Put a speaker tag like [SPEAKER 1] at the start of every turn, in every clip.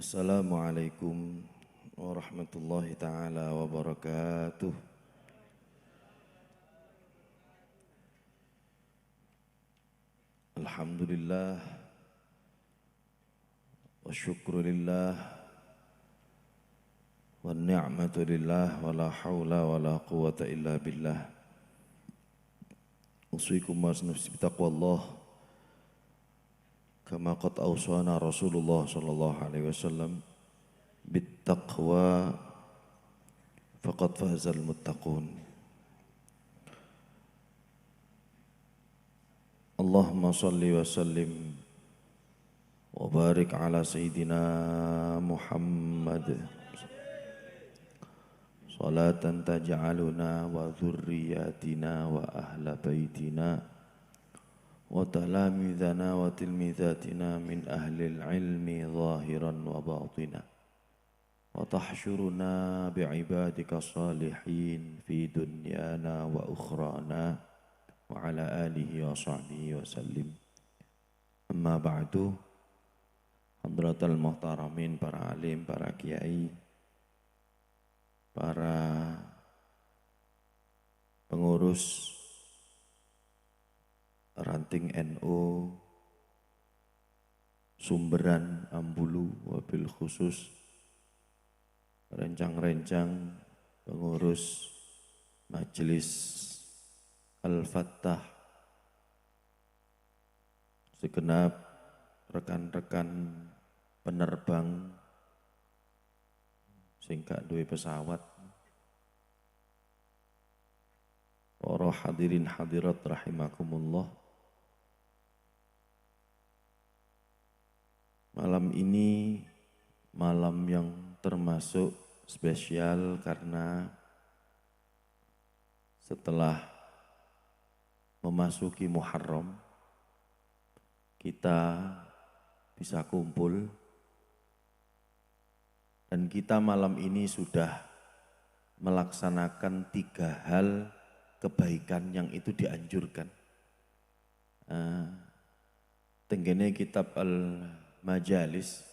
[SPEAKER 1] Assalamualaikum warahmatullahi taala wabarakatuh. Alhamdulillah wa syukrulillah wa ni'matu lillah wa la hawla wa la quwata illa billah. Usikum wa nafsi bitaqwallah kama qad awsana Rasulullah sallallahu alaihi wasallam bittaqwa faqad fazal muttaqun. Allahumma salli wa sallim wa barik ala sayyidina Muhammad salatan taj'aluna wa dhurriyyatina wa ahla baitina wa talamidhana wa tilmidhatina min ahli al-ilmi zahiran wa batina wa tahsyuruna bi'ibadika salihin fi dunyana wa ukhrana wa ala alihi wa sahbihi wa sallim. Amma ba'du, hadratal muhtaramin, para alim, para kiai, para pengurus ranting NU Sumberan Ambulu, wabil khusus rencang-rencang pengurus Majelis Al-Fattah, segenap rekan-rekan penerbang sing gak duwe pesawat, para hadirin hadirat rahimakumullah. Malam ini malam yang termasuk spesial karena setelah memasuki Muharram, kita bisa kumpul dan kita malam ini sudah melaksanakan 3 hal kebaikan yang itu dianjurkan. Tenggene kitab Al-Majalis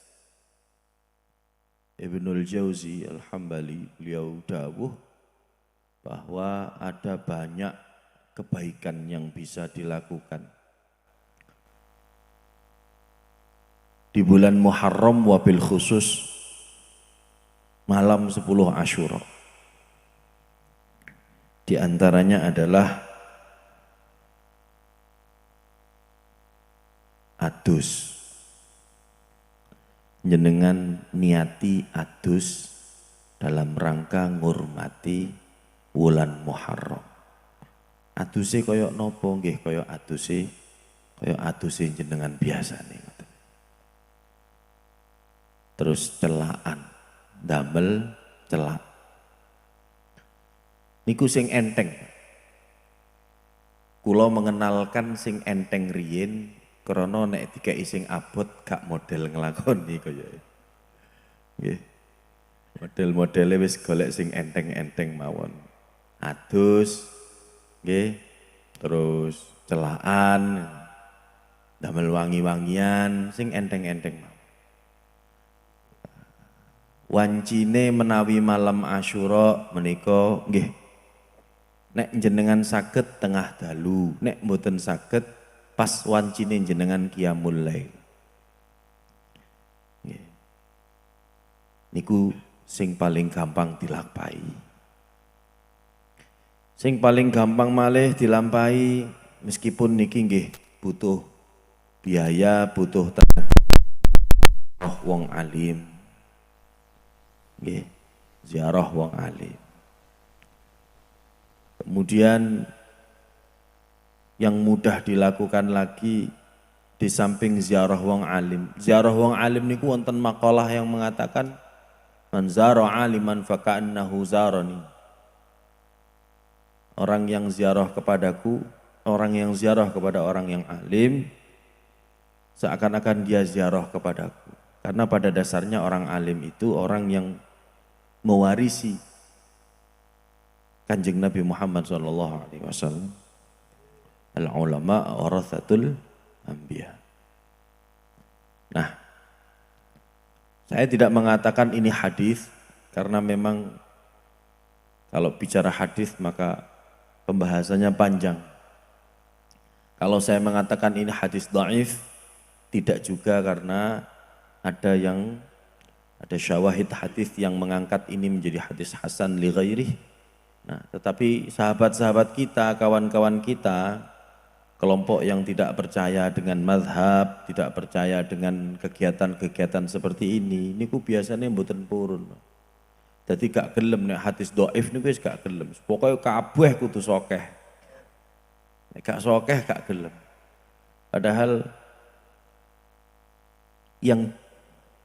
[SPEAKER 1] Ibnul Jauzi Al-Hambali, beliau dawuh bahwa ada banyak kebaikan yang bisa dilakukan di bulan Muharram, wabil khusus malam 10 Asyura. Di antaranya adalah adus. Jenengan niati adus dalam rangka ngurmati wulan Muharram. Aduse kaya nopo nggih, kaya aduse jenengan biasa nih. Terus celaan, damel celak. Niku sing enteng. Kula mengenalkan sing enteng riyin krana nek dikeki sing abot gak model nglakoni kaya. Nggih. Model-modele wis golek sing enteng-enteng mawon. Adus nggih, terus celaan, damel wangi-wangian sing enteng-enteng. Wancine menawi malam Asyura menika nggih, nek jenengan saged tengah dalu, nek mboten saged pas wancine jenengan qiyamul lail. Nggih. Niku sing paling gampang dilampahi. Sing paling gampang malih dilampahi, meskipun niki nggih butuh biaya, butuh tenaga wong alim. Nggih, ziarah wong alim. Kemudian yang mudah dilakukan lagi di samping ziarah wong alim. Ziarah wong alim niku wonten makalah yang mengatakan man zara aliman faka'annahu zarani. Orang yang ziarah kepadaku, orang yang ziarah kepada orang yang alim, seakan-akan dia ziarah kepadaku. Karena pada dasarnya orang alim itu orang yang mewarisi Kanjeng Nabi Muhammad SAW. Al-ulama warathatul anbiya. Nah, Saya tidak mengatakan ini hadis karena memang kalau bicara hadis maka pembahasannya panjang. Kalau saya mengatakan ini hadis dhaif, tidak juga karena ada syawahid hadis yang mengangkat ini menjadi hadis hasan li ghairih. Nah, tetapi sahabat-sahabat kita, kawan-kawan kita, kelompok yang tidak percaya dengan mazhab, tidak percaya dengan kegiatan-kegiatan seperti ini niku biasanya mboten purun. Jadi gak gelem nek hadis dhaif niku wis gak gelem. Pokoke kabeh kudu sokeh. Nek gak sokeh gak gelem. Padahal yang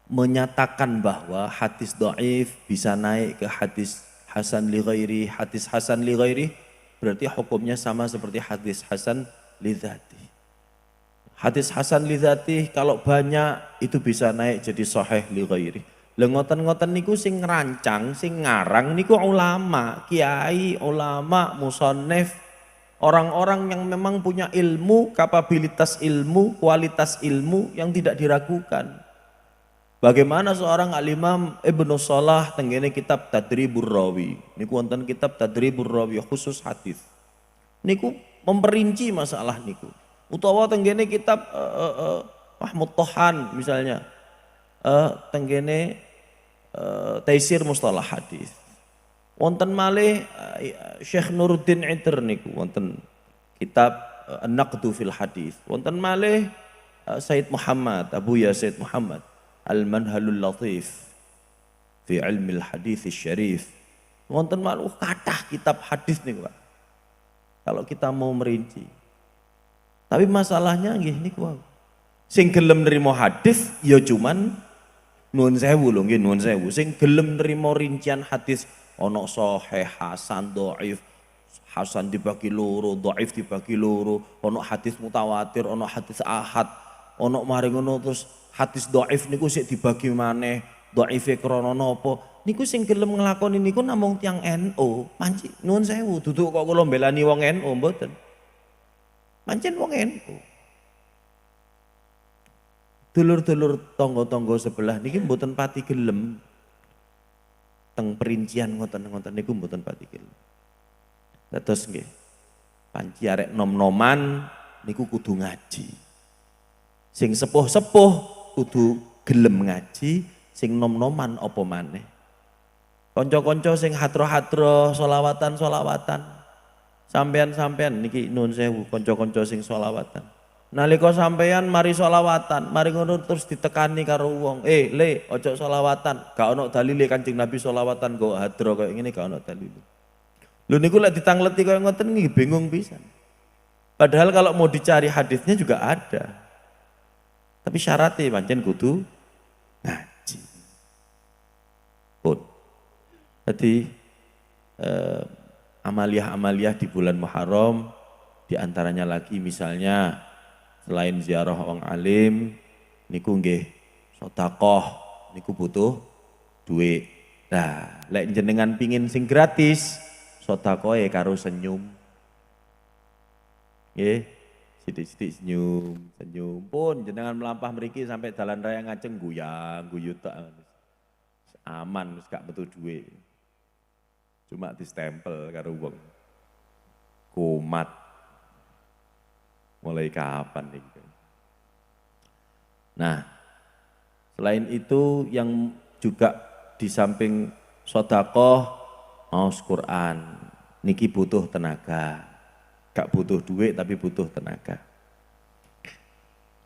[SPEAKER 1] menyatakan bahwa hadis dhaif bisa naik ke hadis hasan li ghairi, hadis hasan li ghairi berarti hukumnya sama seperti hadis hasan li dzati. Hadis hasan li dzati kalau banyak itu bisa naik jadi sahih li ghairi. Lha ngoten-ngoten niku sing ngerancang, sing ngarang niku ulama, kiai, ulama, musannif, orang-orang yang memang punya ilmu, kapabilitas ilmu, kualitas ilmu yang tidak diragukan. Bagaimana seorang al-Imam Ibnu Shalah tenggene kitab Tadribur Rawi. Niku wonten kitab Tadribur Rawi khusus hadis. Niku memperinci masalah niku. Utawa tenggene kitab Mahmud Tohan misalnya. Tenggene Taisir Mustalah Hadis. Wonten malih Syekh Nuruddin Itr niku wonten kitab An-Naqdu fil Hadis. Wonten malih Said Muhammad, Abu Ya Said Muhammad Al-Manhalul Latif fi ilmi al-hadis syarif. Wonten malih kathah kitab hadis niku Pak. Kalau kita mau merinci. Tapi masalahnya nggih niku sing gelem nrimo hadis ya cuman nuwun sewu lho nggih nuwun sewu sing gelem nrimo rincian hadis ana sahih, hasan, dhaif, hasan dibagi loro, dhaif dibagi loro, ana hadis mutawatir, ana hadis ahad, ana mari ngono terus hadis dhaif niku sik dibagi maneh, dhaife krana napa? Niku sing gelem nglakoni niku namung tiyang NU. Manci nuwun sewu duduk kok kula mbelani wong NU mboten. Pancen wong NU. Dulur-dulur tangga-tangga sebelah niki mboten pati gelem teng perincian ngoten-ngoten niku mboten pati gelem. Dados nggih. Panci arek nom-noman niku kudu ngaji. Sing sepuh-sepuh kudu gelem ngaji, sing nom-noman apa maneh. Kanca-kanca sing hadro-hadro selawatan-selawatan. Sampean-sampean niki nuwun sewu kanca-kanca sing selawatan. Nalika sampean mari selawatan, mari ngono terus ditekani karo wong. Le, ojo selawatan. Gak ono dalile Kanjeng Nabi selawatan kok hadro kaya ngene gak ono dalile. Lho niku lek ditangleti kaya ngoten nggih bingung pisan. Padahal kalau mau dicari hadisnya juga ada. Tapi syaratnya pancen kudu ngaji. Pun. Jadi amaliah-amaliah di bulan Muharram diantaranya lagi misalnya selain ziarah wong alim niku nggih sedekah niku butuh duit. Nah, lek jenengan pingin sing gratis sedekahe karo senyum. Nggih, sithik-sithik senyum pun jenengan melampah mriki sampai dalan raya ngajeng guyu tok. Aman wis gak metu duit. Cuma distempel karo wong. Kumat. Mulai kapan nih? Nah, selain itu yang juga di samping sedekah maos Quran, niki butuh tenaga. Gak butuh duit tapi butuh tenaga.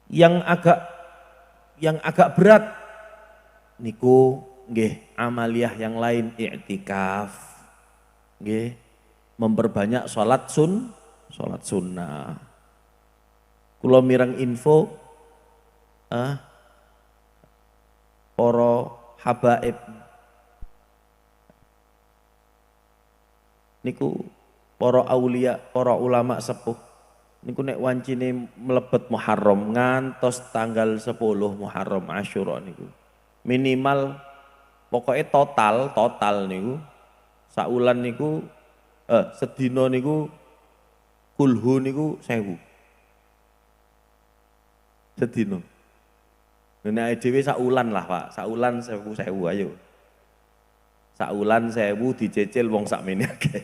[SPEAKER 1] Yang agak berat niku nggih amaliyah yang lain i'tikaf. Nggih, memperbanyak sholat sunnah. Kula mireng info para habaib niku para aulia, para ulama sepuh niku nek wancine mlebet Muharram ngantos tanggal 10 Muharram Asyura niku minimal pokoknya total niku saulan niku sedina niku kulhu niku 1000 sedina. Nek dhewe saulan lah, Pak. Saulan 1000 ayo. Saulan 1000 dicicil wong sakmene akeh.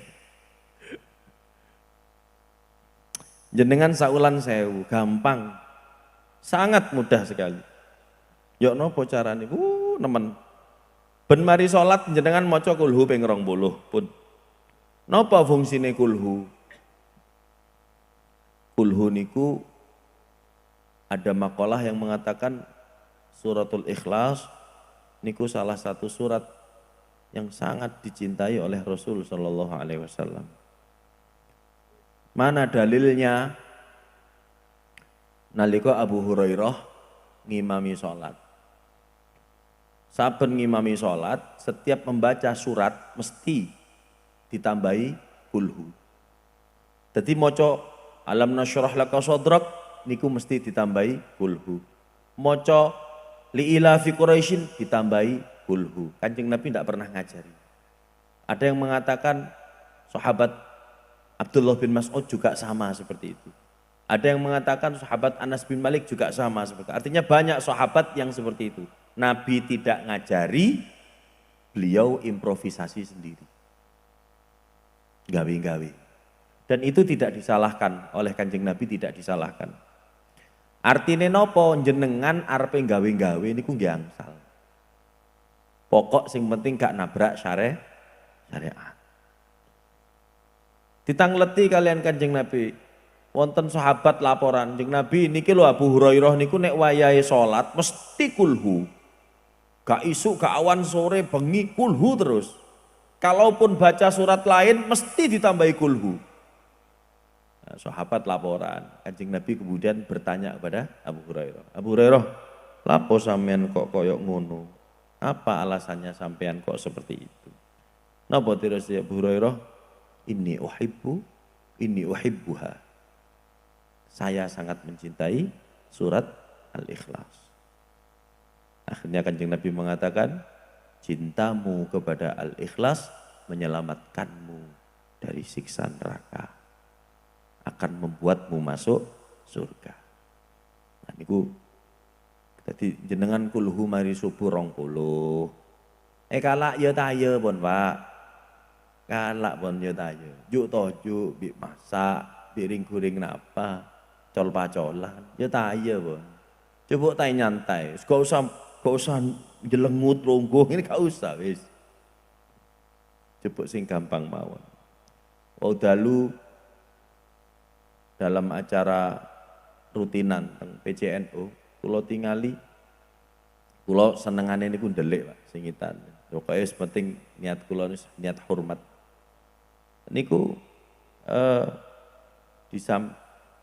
[SPEAKER 1] Jenengan saulan 1000, gampang. Sangat mudah sekali. Yok nopo carane? Nemen. Ben mari salat jenengan maca kulhu ping 20 pun. Napa fungsine kulhu? Kulhu niku ada makalah yang mengatakan suratul Ikhlas niku salah satu surat yang sangat dicintai oleh Rasul Shallallahu Alaihi Wasallam. Mana dalilnya? Nalika Abu Hurairah ngimami sholat. Saben ngimami sholat, setiap membaca surat mesti ditambahi kulhu. Jadi moco alam nasyrah laka sadrak niku mesti ditambahi kulhu. Moco li'ila fi Quraisyin ditambahi kulhu. Kanjeng Nabi tidak pernah ngajari. Ada yang mengatakan sahabat Abdullah bin Mas'ud juga sama seperti itu. Ada yang mengatakan sahabat Anas bin Malik juga sama seperti itu. Artinya banyak sahabat yang seperti itu. Nabi tidak ngajari, beliau improvisasi sendiri. Gawe-gawe. Dan itu tidak disalahkan oleh Kanjeng Nabi, tidak disalahkan. Artine nopo jenengan arepe gawe-gawe niku nggih angsal. Pokok sing penting gak nabrak syariat. Ditangleti kalian Kanjeng Nabi. Wonten sahabat laporan Kanjeng Nabi niki lho Abu Hurairah niku nek wayahe salat mesti kulhu. Gak isuk, gak awan, sore, bengi, kulhu terus. Kalaupun baca surat lain mesti ditambahi kulhu. Nah, sahabat laporan, Kanjeng Nabi kemudian bertanya kepada Abu Hurairah. Abu Hurairah, lapo sampean kok koyok ngono? Apa alasannya sampean kok seperti itu? Napa terus ya Abu Hurairah? Inni uhibbuha. Saya sangat mencintai surat Al-Ikhlas. Akhirnya Kanjeng Nabi mengatakan, cintamu kepada Al-Ikhlas menyelamatkanmu dari siksa neraka. Akan membuatmu masuk surga. Nah niku dadi jenengan kulhu mari subuh 20. Kalak ya taye pun Pak. Kalak pun ya taye. Juk tojuk bi masak, piring guring napa, col-pacolan, ya taye pun. Coba tay nyantai, gak usah jelengut ronggo, ini gak usah wis. Coba sing gampang mawon. Dalu dalam acara rutinan teng PCNU, kula tingali, kula senengane niku ndelik Pak singitan. Pokoke wis penting niat kula niat hormat. Niku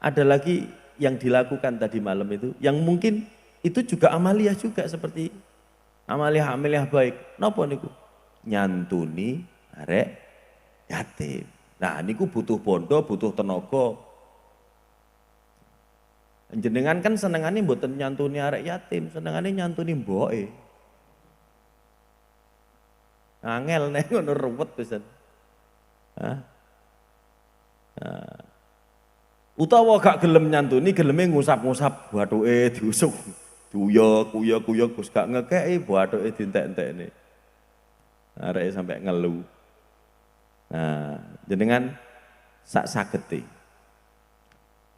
[SPEAKER 1] ada lagi yang dilakukan tadi malam itu, yang mungkin itu juga amaliyah juga seperti amaliyah baik. Napa niku? Nyantuni arek yatim. Nah niku butuh bondo, butuh tenaga. Jenengan kan senengane mboten nyantuni arek yatim, senengane nyantuni mboke. Angel nek ngono ruwet pisan. Nah. Utawa gak gelem nyantuni, geleme ngusap-ngusap bathuke diusuk. Kuyok Gus gak ngekeki bathuke dientek-entekne. Areke sampai ngelu. Nah, jenengan sak sagete.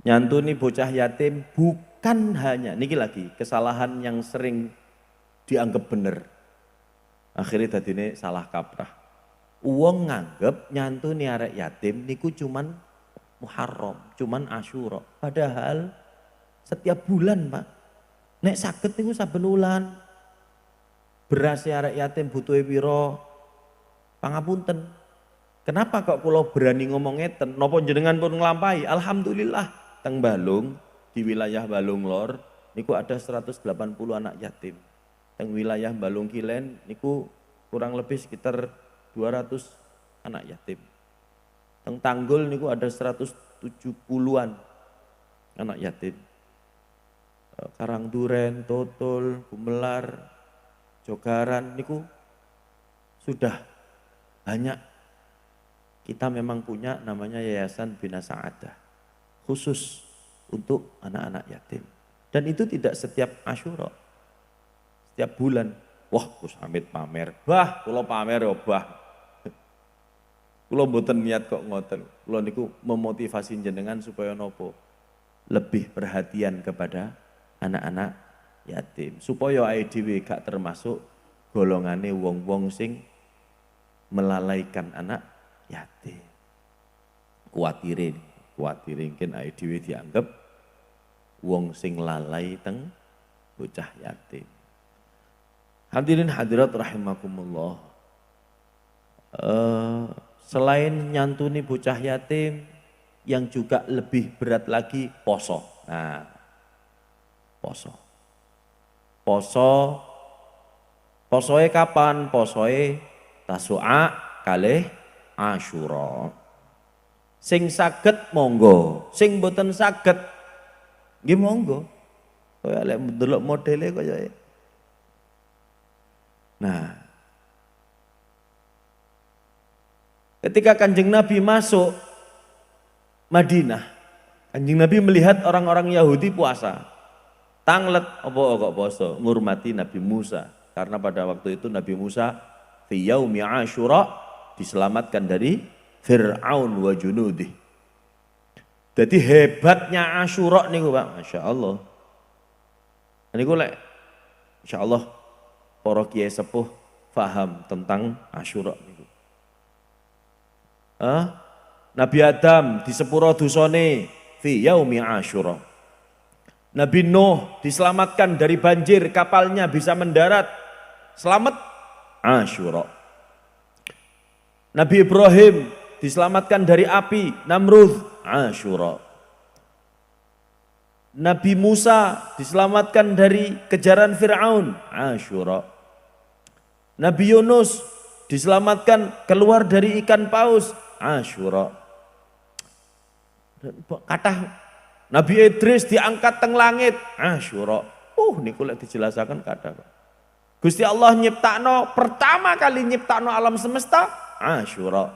[SPEAKER 1] Nyantuni bocah yatim bukan hanya niki lagi kesalahan yang sering dianggap bener. Akhirnya dadine salah kaprah. Wong nganggep nyantuni arek yatim niku cuman Muharram, cuman Asyura. Padahal setiap bulan, Pak. Nek saged niku saben wulan. Beras arek yatim butuhe pira? Pangapunten. Kenapa kok kula berani ngomong ngeten? Napa jenengan pun nglampahi? Alhamdulillah teng Balung, di wilayah Balung Lor niku ada 180 anak yatim. Teng wilayah Balung Kilen niku kurang lebih sekitar 200 anak yatim. Teng Tanggul niku ada 170-an anak yatim. Karangduren, Totul, Gumelar, Jogaran niku sudah banyak. Kita memang punya namanya Yayasan Bina Sa'adah khusus untuk anak-anak yatim. Dan itu tidak setiap Asyura. Tiap bulan. Wah, Gus Hamid pamer. Bah, kula pamer ya bah. Kula mboten niat kok ngoten. Kula niku memotivasi jenengan supaya nopo? Lebih perhatian kepada anak-anak yatim. Supaya ae dhewe gak termasuk golongane wong-wong sing melalaikan anak yatim. Kuwatirin mungkin ae dhewe dianggap wong sing lalai teng bocah yatim. Hadirin hadirat rahimakumullah. Selain nyantuni bocah yatim, yang juga lebih berat lagi poso. Nah, posoe kapan? Posoe Tasu'a kalih Asyura. Sing saged monggo, sing mboten saged nggih monggo. Kaya lek ndelok modele kaya. Nah, ketika Kanjeng Nabi masuk Madinah, Kanjeng Nabi melihat orang-orang Yahudi puasa. Tanglet apa kok poso, ngurmati Nabi Musa. Karena pada waktu itu Nabi Musa fi yaumi Asyura diselamatkan dari Fir'aun wa junudih. Jadi hebatnya Asyura niku Pak, Masya Allah. Niku lek Insya Allah para kiai sepuh faham tentang Asyura niku. Nabi Adam di sepuro dosane fi yaumi Asyura. Nabi Nuh diselamatkan dari banjir, kapalnya bisa mendarat. Selamat Asyura. Nabi Ibrahim diselamatkan dari api, Namrud, Asyura. Nabi Musa diselamatkan dari kejaran Fir'aun, Asyura. Nabi Yunus diselamatkan keluar dari ikan paus, Asyura. Kata Nabi Idris diangkat teng langit, Asyura. Niku lek dijelasaken kathah. Gusti Allah nyiptakno pertama kali nyiptakno alam semesta, Asyura.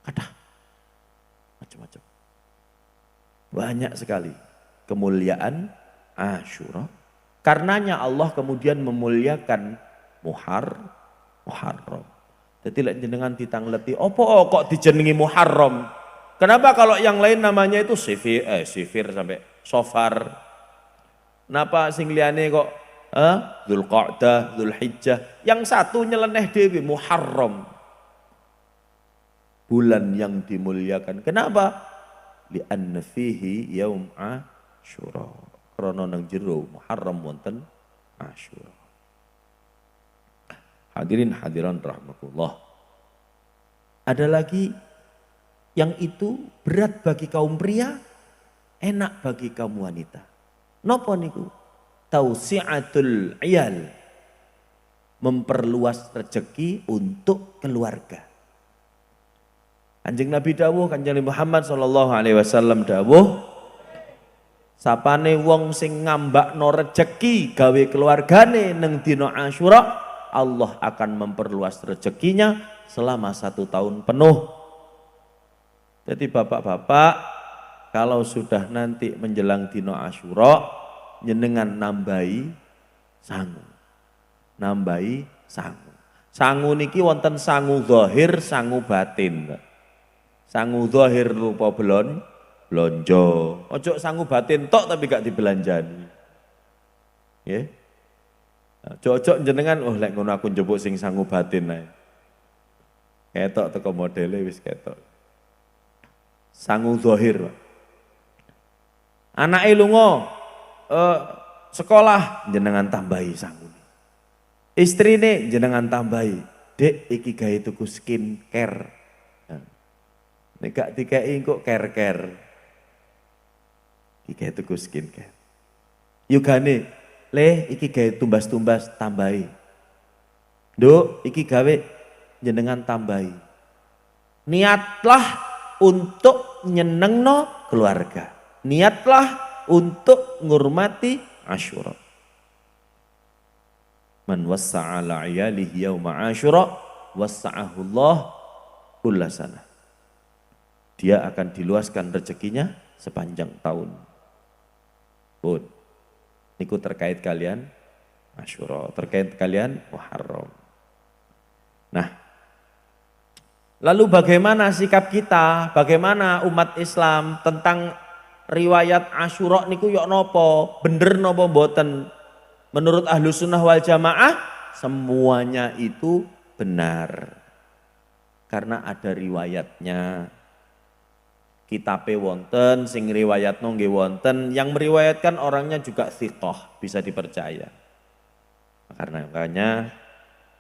[SPEAKER 1] Kathah macam-macam. Banyak sekali kemuliaan Asyura. Karenanya Allah kemudian memuliakan Muharram. Jadi lek jenengan ditangleti, opo kok dijenengi Muharram? Kenapa kalau yang lain namanya itu sifir sampai Sofar? Kenapa sing liyane kok Dzulqa'dah, Dzulhijjah? Yang satu nyeleneh dewi Muharram. Bulan yang dimuliakan. Kenapa? Li'anna fihi yaum Asyura. Krana nang jero Muharram wonten Asyura. Hadirin hadiran rahmatullah. Ada lagi yang itu berat bagi kaum pria, enak bagi kaum wanita. Napa niku? Tausi'atul iyal. Memperluas rezeki untuk keluarga. Kanjeng Nabi dawuh, Kanjeng Muhammad sallallahu alaihi wasallam dawuh, sapane wong sing ngambakno rezeki gawe keluargane neng dina Asyura, Allah akan memperluas rezekinya selama 1 tahun penuh. Jadi bapak-bapak, kalau sudah nanti menjelang dino Asyura, jenengan nambahi sangu. Sangu niki wonten sangu zahir, sangu batin. Sangu zahir rupa blonjo. Ojo sangu batin tok tapi gak dibelanjani. Nggih. Ojo jenengan lek ngono aku njupuk sing sangu batin ae. Ketok teko modele wis ketok. Sangu zahir. Anake lunga sekolah jenengan tambahi sangu. Istrine jenengan tambahi. Dek iki gawe tuku skincare. Nek gak dikeki kok care-care. Iki gawe tuku skincare. Yugane, le iki gawe tumbas-tumbas tambahi. Nduk, iki gawe jenengan tambahi. Niatlah untuk nyenengno keluarga. Niatlah untuk ngurmati Asyura. Man wassa'a ala iyalihi yauma Asyura wassa'ahu Allah kulla sana. Dia akan diluaskan rezekinya sepanjang tahun. Pun. Niku terkait kalian Asyura, terkait kalian Muharram. Nah, lalu bagaimana sikap kita, bagaimana umat Islam tentang riwayat Asyura niku yok nopo, bener nopo mboten? Menurut Ahlu Sunnah wal Jamaah semuanya itu benar. Karena ada riwayatnya. Kitabe wonten, sing riwayatno nggih wonten, yang meriwayatkan orangnya juga thiqah, bisa dipercaya. Karena makanya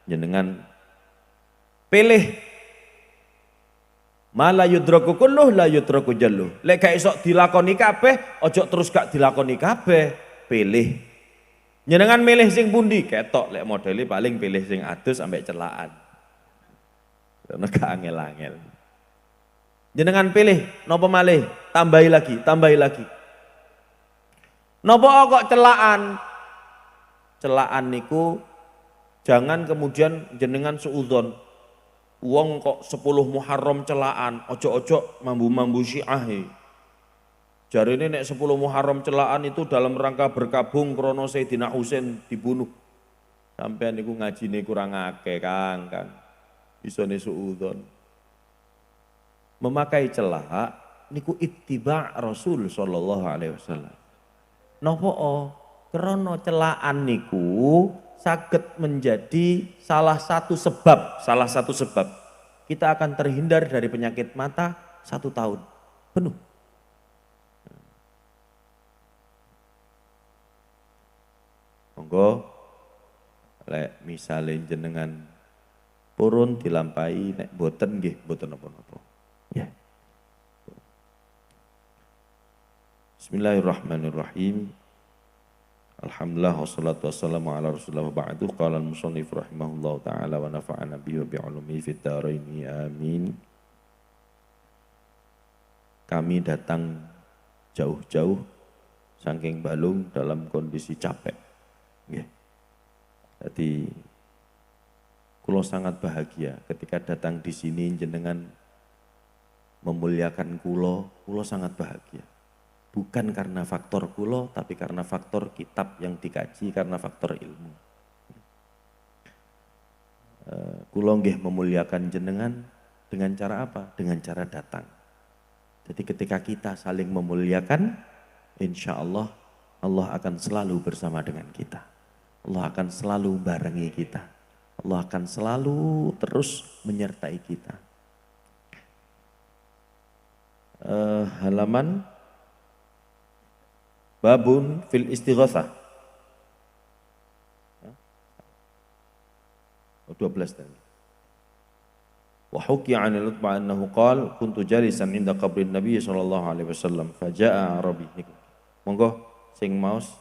[SPEAKER 1] jenengan pilih mala yudraku kulluh la yudraku jalluh. Lek gak iso dilakoni kabeh, ojo terus gak dilakoni kabeh, pilih. Jenengan milih sing pundi? Ketok lek modeli paling pilih sing adus sampai celaan. Karena gak angel-angel. Jenengan pilih nopo malih, tambahi lagi. Nopo kok celaan? Celaan niku jangan kemudian jenengan suudzon. Wong kok 10 Muharram celaan, ojo-ojo mambu-mambu Syiah. Jarine nek 10 Muharram celaan itu dalam rangka berkabung krono Sayyidina Husain dibunuh. Sampeyan niku ngajine kurang akeh, Kang. Isone suudzon. Memakai celak niku ittiba' Rasul sallallahu alaihi wasallam. Napa krana celaan niku saged menjadi salah satu sebab kita akan terhindar dari penyakit mata 1 tahun penuh. Monggo lek misale jenengan purun dilampahi nek boten nggih boten napa-napa. Ya. Bismillahirrahmanirrahim. Alhamdulillah wassalatu wassalamu ala Rasulillah ba'du. Qala al-musannif rahimahullahu taala wa nafa'ana bihi wa bi'ulumihi fid dharain amin. Kami datang jauh-jauh saking Balung dalam kondisi capek. Nggih. Jadi kula sangat bahagia ketika datang di sini jenengan memuliakan kulo sangat bahagia. Bukan karena faktor kulo, tapi karena faktor kitab yang dikaji, karena faktor ilmu. Kulo nggih memuliakan jenengan dengan cara apa? Dengan cara datang. Jadi ketika kita saling memuliakan, insya Allah, Allah akan selalu bersama dengan kita. Allah akan selalu barengi kita. Allah akan selalu terus menyertai kita. Halaman babun fil istighatsah 12 tadi. Wa hukiya 'anil Utbah annahu qala kuntu jalisan 'inda qabrin Nabi sallallahu alaihi wasallam faja'a Arabi. Monggo sing maos.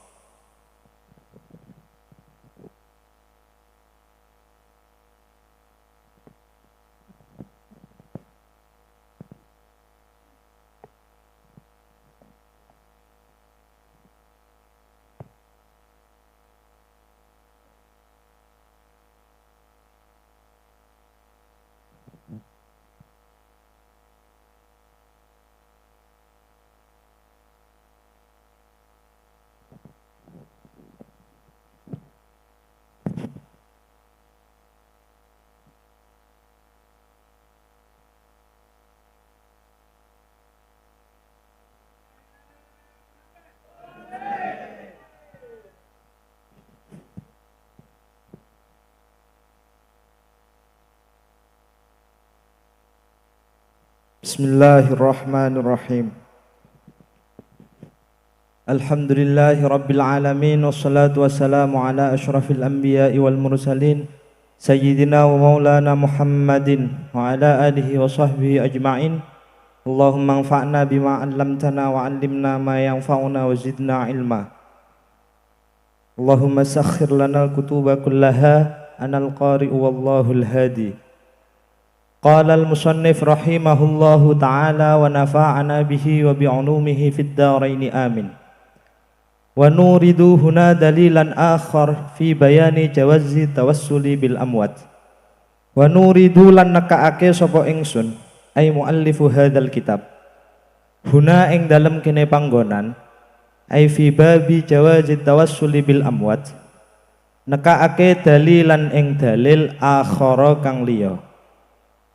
[SPEAKER 2] Bismillahirrahmanirrahim. Alhamdulillahi rabbil alamin wassalatu wassalamu ala asyrafil anbiya'i wal mursalin sayyidina wa maulana Muhammadin wa ala alihi wa sahbihi ajma'in. Allahumma anfa'na bima 'allamtana wa 'allimna ma yanfa'una wa zidna ilma. Allahumma sakhkhir lana al-kutuba kullaha anal qari'u wallahul hadi. Qala al-musannif rahimahullahu ta'ala wa nafa'ana bihi wa bi'ulumihi fid dharain amin. Wa nuridu huna dalilan akhar fi bayani jawazi tawassuli bil amwat. Wa nuridu lan nakaake sapa ingsun ay muallifu hadzal kitab. Huna ing dalem kene panggonan ai fi babi jawazi tawassuli bil amwat, nekaake dalilan ing dalil akhara kang liya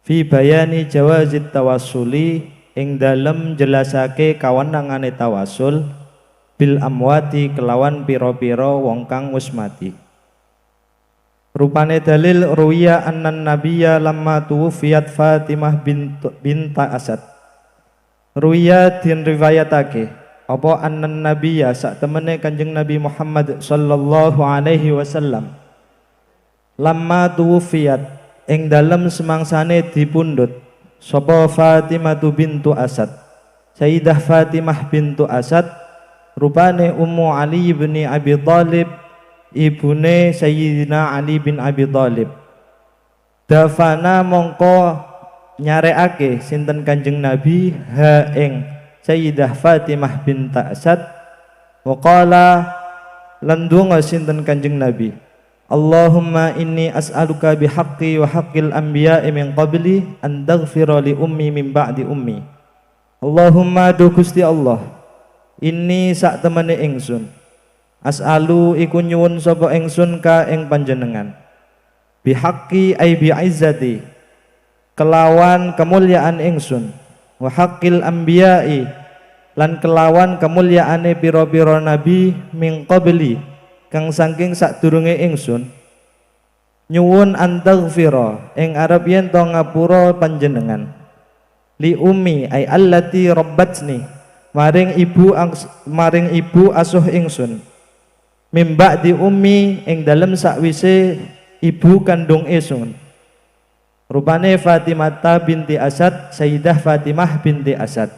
[SPEAKER 2] fi bayani jawazi tawassuli ing dalem jelasake kawenangane tawasul bil amwati kelawan pira-pira wong kang wis mati. Rupane dalil ruwiya annan nabiyya lamma tuwfiyat Fatimah binta Asad. Ruwiya din riwayatake apa annan nabiyya sak temene Kanjeng Nabi Muhammad sallallahu alaihi wasallam lamma tuwfiyat ing dalem semangsane dipundhut sapa Fatimah bintu Asad. Sayyidah Fatimah bintu Asad rupane Ummu Ali bin Abi Thalib, ibune Sayyidina Ali bin Abi Thalib. Dafana mongko nyareake sinten Kanjeng Nabi ha ing Sayyidah Fatimah binta Asad. Waqala lan donga sinten Kanjeng Nabi, Allahumma inni as'aluka bihaqqi wa haqqil anbiya'i min qabli an taghfira li ummi min ba'di ummi. Allahumma do Gusti Allah, inni sak temene ingsun as'alu iku nyuwun sapa ingsun ka ing panjenengan bihaqqi ai bi'izzati kelawan kemuliaan ingsun wa haqqil anbiya'i lan kelawan kemuliaane pira-pira nabi min qabli kang saking sadurunge ingsun nyuwun antaghfira ing arep yen to ngapura panjenengan li ummi ai allati rabbatni maring ibu asuh ingsun mimba di ummi ing dalem sakwise ibu kandung ingsun. Rupane Fatimah binti Asad, Sayyidah Fatimah binti Asad.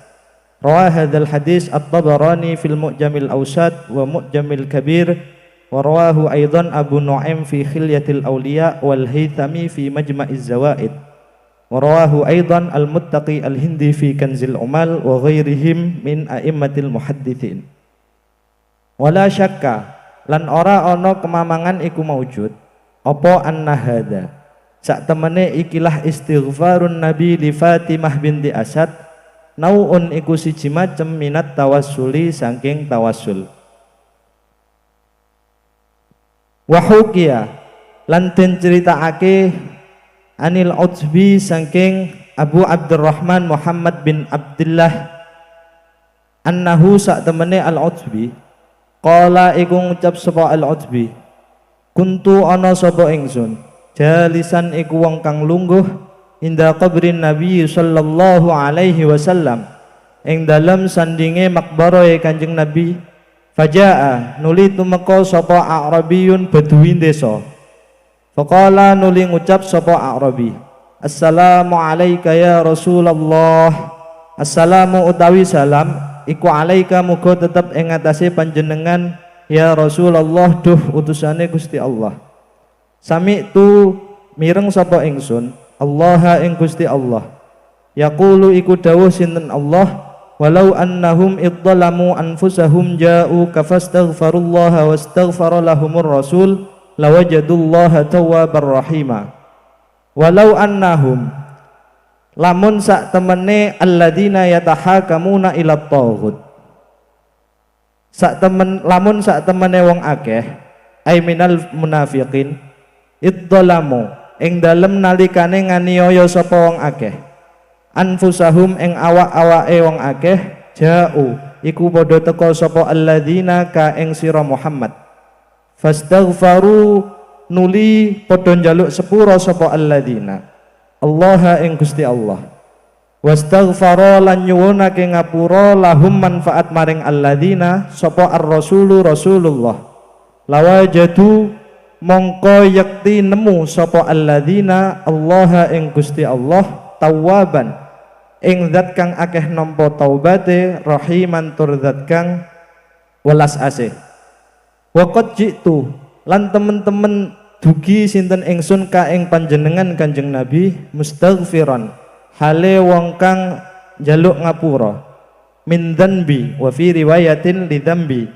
[SPEAKER 2] Rawa hadzal hadis At-Tabarani fil Mu'jamil Awsat wa Mu'jamil Kabir wa rawahu aidan Abu Nu'aim fi Khilyatil Awliya wal Haythami fi Majma'iz Zawaid. Wa rawahu aidan Al-Muttaqi Al-Hindi fi Kanzil Umal wa ghairihim min a'immatil muhadditsin. Wala syakka lan ora ana kemamangan iku maujud apa anna hadza sak temene ikilah istighfarun nabi li Fatimah binti Asad nauun iku siji macem minat tawassuli saking tawassul. Wa hukiya lan den critakake anil Utbi saking Abu Abdurrahman Muhammad bin Abdullah annahu sak temene al-Utbi qala iku ngucap sapa al-Utbi kuntu ana sapa ingsun jalisan iku wong kang lungguh inda qabrin Nabi sallallahu alaihi wasallam ing dalem sandinge makbarahe Kanjeng Nabi. Fajaa nuli tumeka sapa Arabiyun Badui desa. Faqala nuli ngucap sapa Arabi, assalamu alayka ya Rasulullah. Assalamu utawi salam iku alaika muga tetep ing atase panjenengan ya Rasulullah duh utusane Gusti Allah. Sami tu mireng sapa ingsun Allah ing Gusti Allah yaqulu iku dawuh sinten Allah walau annahum idzalamu anfusahum ja'u kafastaghfirullaha wastaghfara lahumur rasul lawajadullaha tawwabar rahima. Walau annahum lamun sak temene alladzina yatahakamuna ila taghut lamun sak temene wong akeh ai minal munafiqin idzalamu ing dalem nalikane nganiaya sapa wong akeh anfusahum ing awak-awake wong akeh ja'u iku padha teka sapa alladzina ka ing sira Muhammad fastaghfaru nuli padha njaluk sepura sapa alladzina Allah ing Gusti Allah wastaghfara lan nyuwunake ngapura lahum manfaat maring alladzina sapa ar-rasulu Rasulullah lawajadu mongko yakti nemu sapa alladzina Allah ing Gusti Allah tawwaban ing zat kang akeh nampa taubate rahiman tur zat kang welas asih. Waqad jitu lan temen-temen dugi sinten ingsun ka ing panjenengan Kanjeng Nabi mustaghfiran hale wong kang njaluk ngapura min dzanbi wa fi riwayatin li dzambi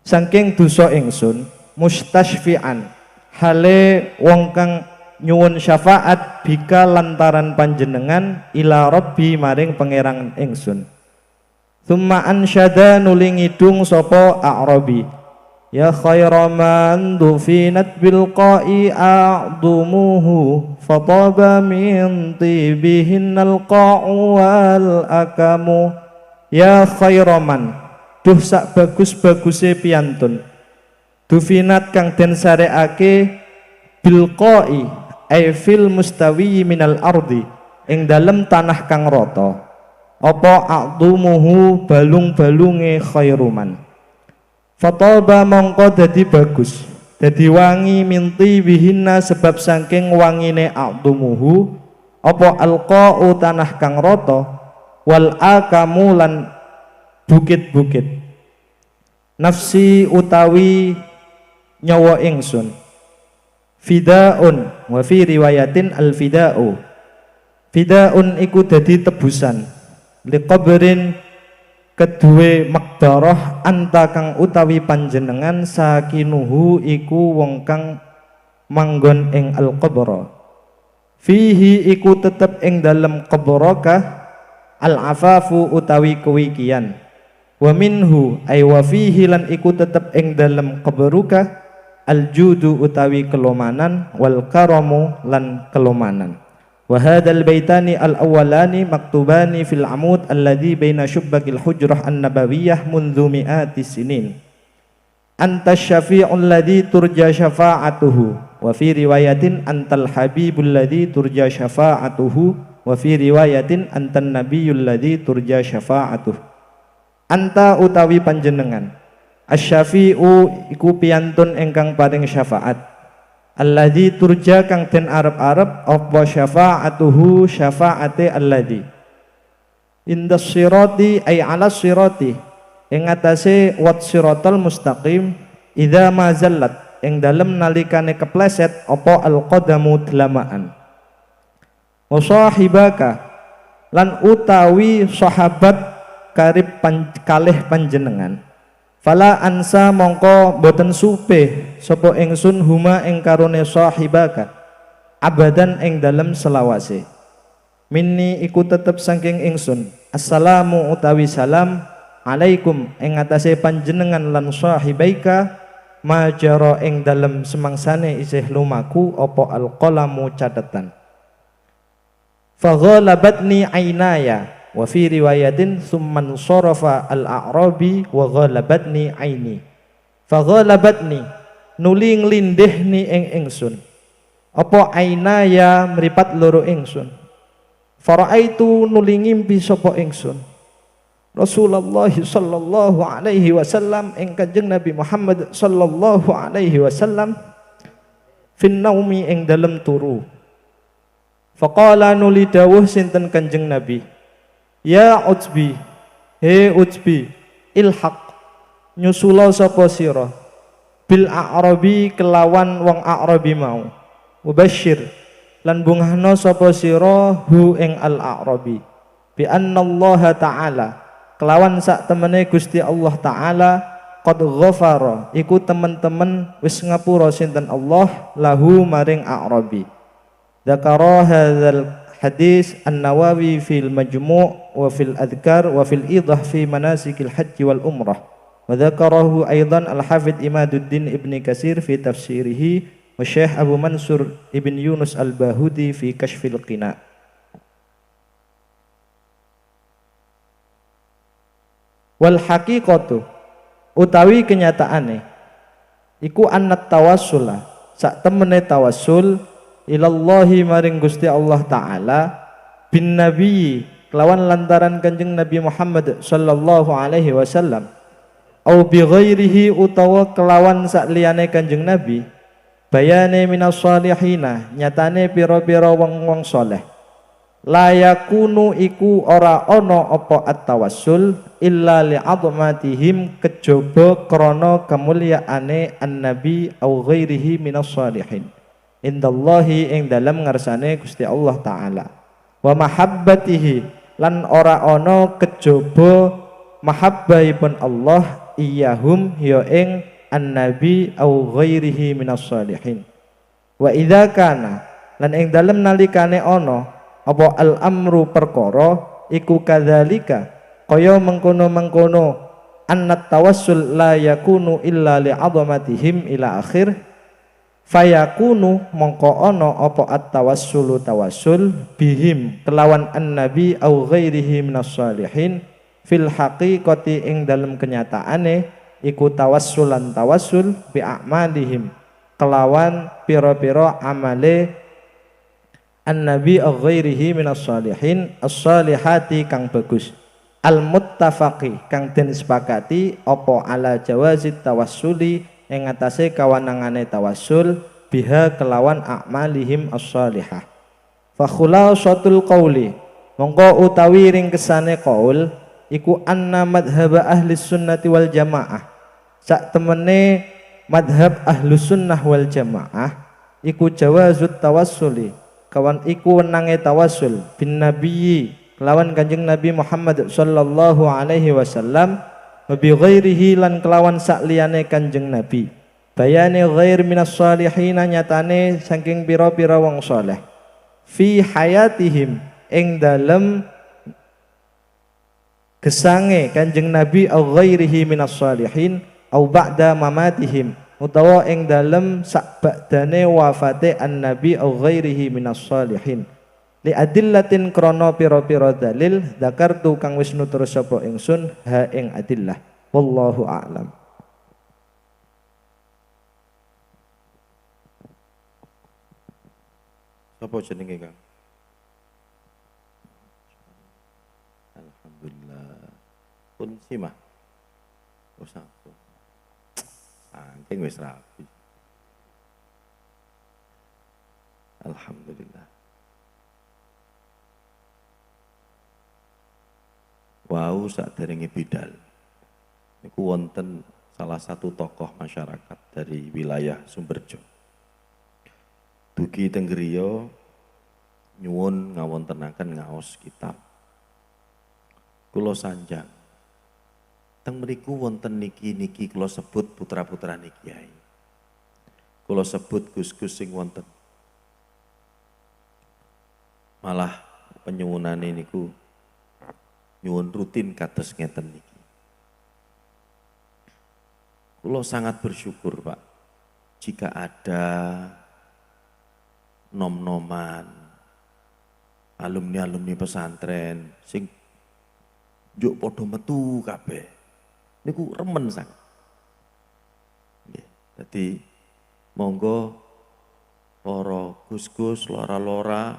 [SPEAKER 2] saking dosa ingsun mustashfi'an hale wong kang nyuwun syafaat bika lantaran panjenengan ila rabbi maring pangeran ingsun. Thumma ansyada nuli ngidung sapa A'rabi. Ya khaira man dufinat bil qa'i a'dumuhu fataba min tibihin al qa'u wal akamu. Ya khaira man, duh sak bagus-baguse piyantun, dufinat kang den sareake bil qa'i ay fil mustawi minal ardi, ing dalem tanah kang rata, apa a'dumuhu balung-balunge khairuman. Fataba mongko dadi bagus, dadi wangi minti bihinna sebab saking wangine a'dumuhu apa alqa'u tanah kang rata wal akamu lan bukit-bukit. Nafsi utawi nyawa ingsun fidaun wa fi riwayatin al fida'u. Fidaun iku dadi tebusan liqabrin kedue makdarah anta kang utawi panjenengan sakinuhu iku wong kang manggon ing al-qabra. Fihi iku tetep ing dalem qabraka al-afafu utawi kewikian. Wa minhu ay wa fihi lan iku tetep ing dalem qabruka al-judu utawi kelomanan wal karamu lan kelomanan. Wa hadzal baitani al-awwalani maktubani fil amud alladhi baina syubbakil hujrah an-nabawiyyah mundhu mi'ati sinin. Anta syafi'ul ladzi turja syafa'atuhu wa fi riwayatin antal habibul ladzi turja syafa'atuhu wa fi riwayatin antan nabiyyul ladzi turja syafa'atuhu. Anta utawi panjenengan asy-syafi'u iku piyantun ingkang paring syafaat. Alladzi turja kang den arep-arep apa syafa'atuhu syafa'ate alladzi indas sirati ay ala sirati ing atase wat siratal mustaqim idza ma zallat ing dalem nalikane kepleset apa alqadamu delamaan. Wa sahibaka lan utawi sahabat karib kalih panjenengan. Fala ansa mongko boten supe sapa ingsun huma ing karone sahibaka abadan ing dalem selawase. Minni iku tetep saking ingsun assalamu utawi salam alaikum ing atase panjenengan lan sahibaika majara ing dalem semangsane isih lumaku apa alqalamu catatan. Faghalabatni ainaya wa fi riwayatin summan sarafa al-a'rabi wa ghalabatni aini. Fa ghalabatni nuli nglindihni ing ingsun apa ainaya mripat loro ingsun. Faraitu nuli ngimpi sapa ingsun Rasulullah sallallahu alaihi wasallam ing Kanjeng Nabi Muhammad sallallahu alaihi wasallam fin naumi ing dalem turu. Faqala nuli dawuh sinten Kanjeng Nabi, ya Utsbi, he Utsbi, ilhaq nyusula sapa sira bil a'rabi kelawan wong a'rabi mau. Mubasyir lan bungahna sapa sira hu ing al a'rabi bi annallaha ta'ala kelawan sak temene Gusti Allah taala qad ghafara iku temen-temen wis ngapura sinten Allah lahu maring a'rabi. Dzakara hadzal hadis An-Nawawi fil Majmu' wa fil Adhkar wa fil Idah fi manasikil haji wal umrah wa dzakarahu aidan Al-Hafidz Imaduddin Ibni Katsir fi tafsirihi wa Syekh Abu Mansur Ibn Yunus Al-Bahudi fi Kashfil Qina. Wal haqiqatu utawi kenyataane iku annat tawassula sak temene tawassul ilallahi maring Gusti Allah taala bin nabi kelawan lantaran Kanjeng Nabi Muhammad sallallahu alaihi wasallam au bi ghairihi utawa kelawan sak liyane Kanjeng Nabi bayane minas salihina nyatane pira-pira wong-wong saleh la yakunu iku ora ana apa at-tawassul illa li'azmatihim kejaba krana kamulyaane an-nabi au ghairihi minas salihin indallahi ing dalam ngarsane Gusti Allah taala wa mahabbatihi lan ora ana kejaba mahabbaipun Allah iyahum ya ing an-nabi au ghairihi minas salihin wa idza kana lan ing dalem nalikane ana apa al-amru perkara iku kadzalika kaya mengkono-mengkono annat tawassul la yakunu illa li'adhamatihim ila akhir fayakunu mongko ana apa at-tawassulu tawassul bihim kelawan an-nabi au ghairihi minas shalihin fil haqiqati ing dalem kenyataane iku tawassulan tawassul bi a'malihim kelawan pira-pira amale an-nabi au ghairihi minas shalihin as-salihati kang bagus al-muttafaqi kang den sepakati apa ala jawazit tawassuli ing atase kawanangane tawassul biha kelawan a'malihim as-salihah. Fa khulasatul qauli mongko utawi ring kesane qaul iku anna madhhab ahli sunnati wal jamaah. Sak temene madhab ahli sunnah wal jamaah iku jawazut tawassuli kawan iku wenange tawassul bin nabiyyi kelawan Kanjeng Nabi Muhammad sallallahu alaihi wasallam bi ghairihi lan kelawan sak liyane Kanjeng Nabi bayane ghair minas shalihin nyatane saking pira-pira wong saleh fi hayatihim ing dalem gesange Kanjeng Nabi au ghairihi minas shalihin au ba'da mamatihim utawa ing dalem sak ba'dane wafate an-nabi au ghairihi minas shalihin li adillatin krana pira-pira dalil zakartu kang wis nutur sapa ingsun ha ing adillah wallahu a'lam.
[SPEAKER 1] Sapa jenenge Kang? Alhamdulillah. Pun simah. Oh satu. Saking wis rapi. Alhamdulillah. Wau saderenge bidal. Niku wonten salah satu tokoh masyarakat dari wilayah Sumberjo. Dugi teng griya nyuwun ngawontenaken ngaos kitab. Kula sanjang. Teng mriku wonten niki kula sebut putra-putrane Kiai. Kula sebut gus-gus sing wonten. Malah penyuwunane niku nyuwun rutin kados ngeten niki. Kula sangat bersyukur Pak, jika ada nom-noman alumni-alumni pesantren sing njuk padha metu kabeh. Niku remen sangat. Nggih. Dadi monggo para gus-gus, lora-lora,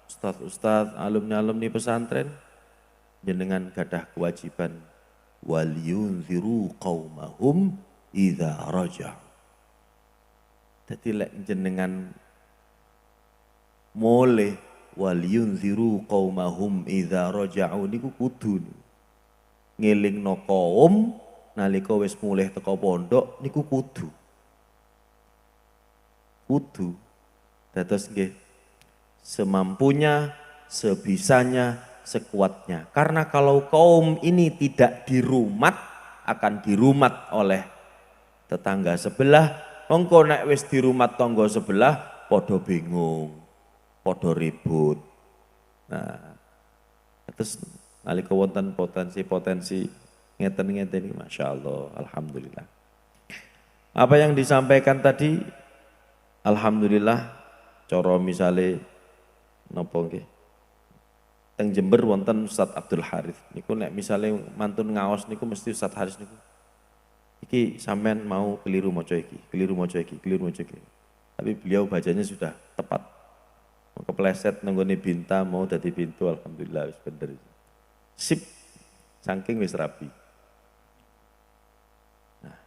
[SPEAKER 1] ustaz-ustaz, alumni-alumni pesantren jenengan gadah kewajiban wal yunziru qaumahum idza raja'u. Dadi lek jenengan moleh wal yunziru qaumahum idza raja'u niku kudu ngelingno kaum nalika wis mulih teka pondok niku kudu dados nggih semampunya, sebisanya, sekuatnya. Karena kalau kaum ini tidak dirumat, akan dirumat oleh tetangga sebelah. Mongko nek wis dirumat tangga sebelah, podo bingung, podo ribut. Nah, terus nalika wonten potensi-potensi ngeten-ngeten iki masyaallah, alhamdulillah. Apa yang disampaikan tadi, alhamdulillah, cara misale napa nggih? Teng Jember wonten Ustaz Abdul Harith. Niku nek misale mantun ngaos niku mesti Ustaz Harith niku. Iki sampean mau keliru maca iki, keliru maca iki, keliru maca iki. Tapi beliau bacanya sudah tepat. Mau kepleset nenggone binta mau dadi pintu, alhamdulillah wis bener. Sip. Saking wis rapi. Nah.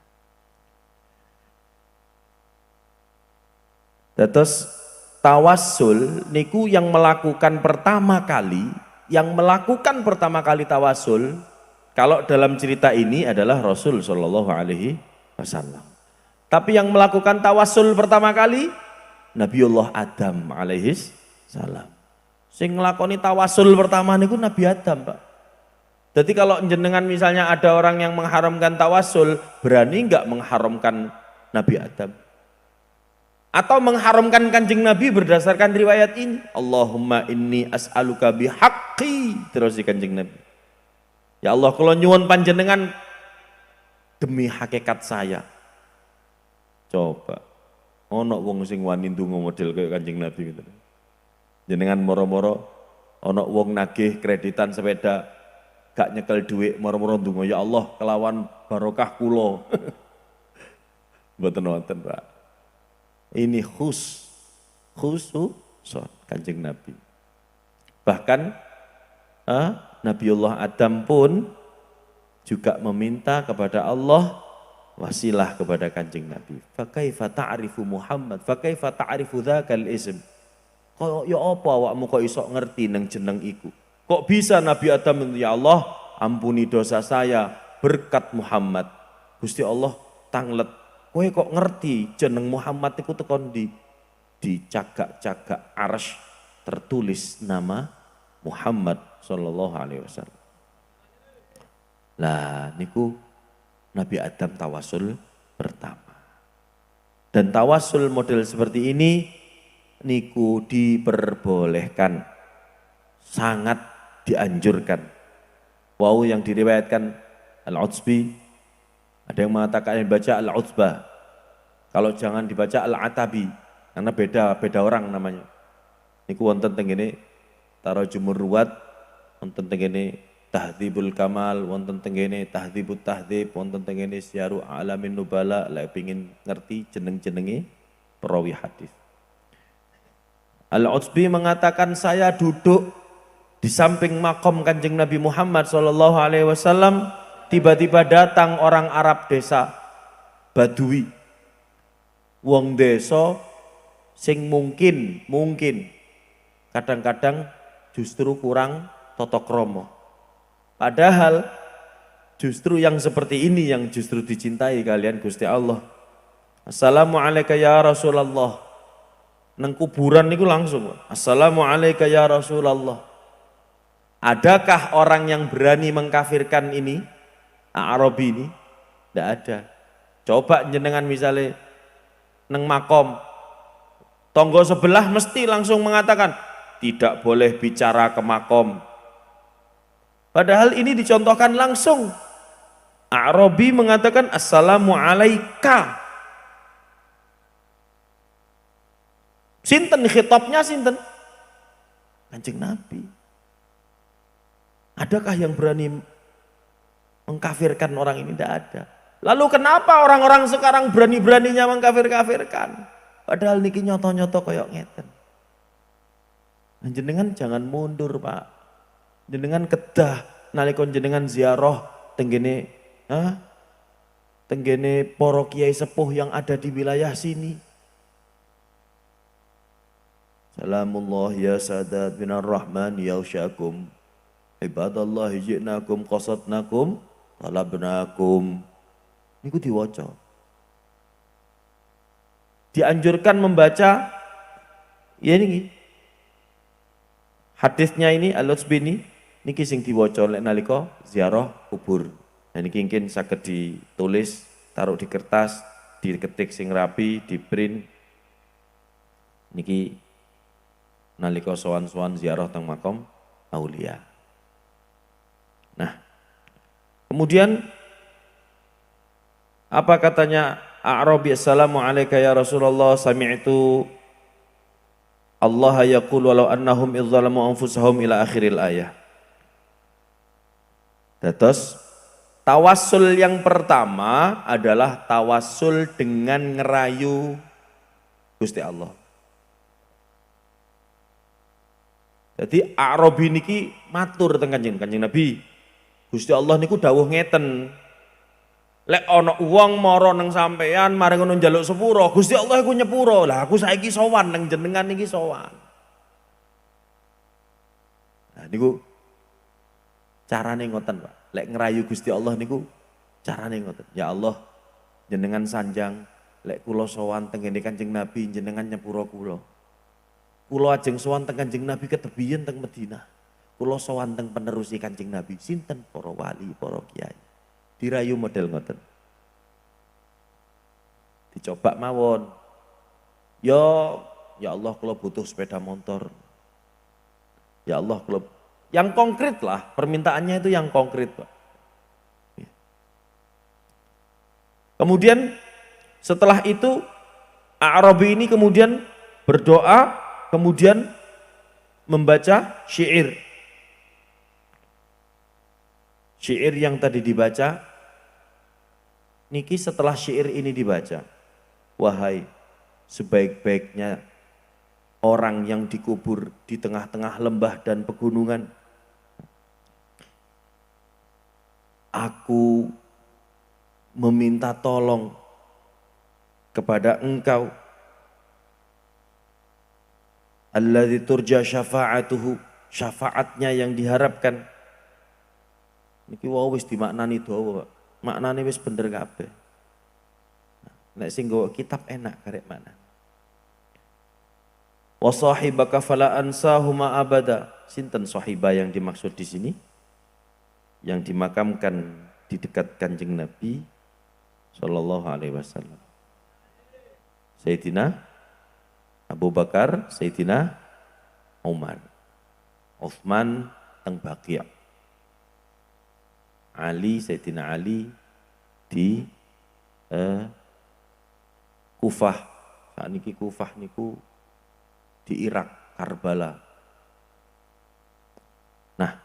[SPEAKER 1] Dados tawassul niku yang melakukan pertama kali tawassul kalau dalam cerita ini adalah Rasul Shallallahu Alaihi Wasallam. Tapi yang melakukan tawassul pertama kali Nabiullah Adam alaihis salam. Sing nglakoni tawassul pertama niku Nabi Adam, Pak. Jadi kalau jenengan misalnya ada orang yang mengharamkan tawassul, berani enggak mengharamkan Nabi Adam? Atau mengharamkan Kanjeng Nabi berdasarkan riwayat ini. Allahumma inni as'aluka bihaqqi. Terus di Kanjeng Nabi. Ya Allah, kalau nyuwun panjenengan demi hakikat saya. Coba, ono wong sing wani ndonga model kayak Kanjeng Nabi gitu. Jenengan moro-moro ono wong nagih kreditan sepeda, gak nyekel duit moro-moro ndonga, ya Allah kelawan barokah kula. Mboten wonten, Pak. Ini khusus Kanjeng Nabi. Bahkan Nabiullah Adam pun juga meminta kepada Allah wasilah kepada Kanjeng Nabi. Fakaifa ta'rifu Muhammad, fakaifa ta'rifu dzakal ism. Kok ya apa awakmu kok iso ngerti nang jeneng iku? Kok bisa Nabi Adam ya Allah, ampuni dosa saya berkat Muhammad. Gusti Allah tanglet, kowe kok ngerti jeneng Muhammad iku tekon di cagak-cagak arsy tertulis nama Muhammad sallallahu alaihi wasallam. Lah niku Nabi Adam tawasul pertama. Dan tawasul model seperti ini niku diperbolehkan, sangat dianjurkan. Wow, yang diriwayatkan Al-Utsbi, ada yang mengatakan yang baca Al-Utsbah. Kalau jangan dibaca Al-Atabi, karena beda orang namanya. Niku wonten teng ngene Tarajumur Ruwat, wonten teng ngene Tahdzibul Kamal, wonten teng ngene Tahdzibut Tahdzib, wonten teng ngene Syiaru Alamin Nubala, lek pengin ngerti jeneng-jenenge perawi hadis. Al-Utsbi mengatakan saya duduk di samping makom Kanjeng Nabi Muhammad sallallahu alaihi wasallam, tiba-tiba datang orang Arab desa Badui. Wong desa sing mungkin kadang-kadang justru kurang tata krama. Padahal justru yang seperti ini yang justru dicintai kalian Gusti Allah. Assalamualaikum ya Rasulullah. Nang kuburan niku langsung. Assalamualaikum ya Rasulullah. Adakah orang yang berani mengkafirkan ini? Arabi ini? Tidak ada. Coba jenengan misalnya nang makom, tonggo sebelah mesti langsung mengatakan tidak boleh bicara ke makom. Padahal ini dicontohkan langsung. Arabi mengatakan assalamualaika. Sinten khitabnya sinten? Kanjeng Nabi. Adakah yang berani mengkafirkan orang ini? Tidak ada. Lalu kenapa orang-orang sekarang berani-beraninya mengkafir-kafirkan? Padahal niki nyoto-nyoto koyok ngeten. Jenengan jangan mundur, Pak. Jenengan kedah nalika jenengan ziarah tenggene para kiai sepuh yang ada di wilayah sini. Salamullah ya sadat binar rahman ya usyakum. Ibadallah ji'nakum qasadnakum talabnakum. Niku diwaca. Dianjurkan membaca ya niki. Hadisnya ini Al-Utsbi niki sing diwaca lek nalika ziarah kubur. Nah niki mungkin saged ditulis, taruh di kertas, diketik sing rapi, di print. Niki nalika sowan-sowan ziarah teng makom aulia. Nah, kemudian apa katanya A'rabi, assalamualaikum ya Rasulullah, sami'tu Allah yaqul walau annahum idzalamu anfusahum ila akhiril ayah. Terus tawassul yang pertama adalah tawassul dengan ngerayu Gusti Allah. Jadi A'rabi niki matur teng Kanjeng Nabi. Gusti Allah niku dawuh ngeten. Lek ana wong mara nang sampean mari ngono njaluk sepuro, Gusti Allah iku nyepuro. Lah aku saiki sowan nang jenengan niki sowan. Nah niku carane ngoten, Pak. Lek ngerayu Gusti Allah niku carane ngoten. Ya Allah, jenengan sanjang lek kula sowan teng ngene Kanjeng Nabi jenengan nyepuro kula. Kula ajeng sowan teng Kanjeng Nabi ketebiyen teng Madinah. Kula sowan teng penerusi Kanjeng Nabi sinten para wali, para kiai. Dirayu model ngoten. Dicoba mawon. Ya Allah kula butuh sepeda motor. Ya Allah kula Yang konkret lah, permintaannya itu yang konkret, Pak. Kemudian setelah itu A'rabi ini kemudian berdoa, kemudian membaca syair. Syair yang tadi dibaca, niki setelah syair ini dibaca, wahai sebaik-baiknya orang yang dikubur di tengah-tengah lembah dan pegunungan, aku meminta tolong kepada engkau, alladzi turja syafa'atuhu, syafaatnya yang diharapkan. Niki wau wis dimaknani dawa, Pak. Maknane wis bener kabeh. Nek sing nggawa kitab enak karek mana. Wa sahibaka fala ansahuma abada. Sinten sahibah yang dimaksud di sini? Yang dimakamkan di dekat Kanjeng Nabi sallallahu alaihi wasallam. Sayyidina Abu Bakar, Sayyidina Umar, Utsman teng Baqi', Ali, Sayyidina Ali di Kufah. Saat niki Kufah niku di Irak, Karbala. Nah,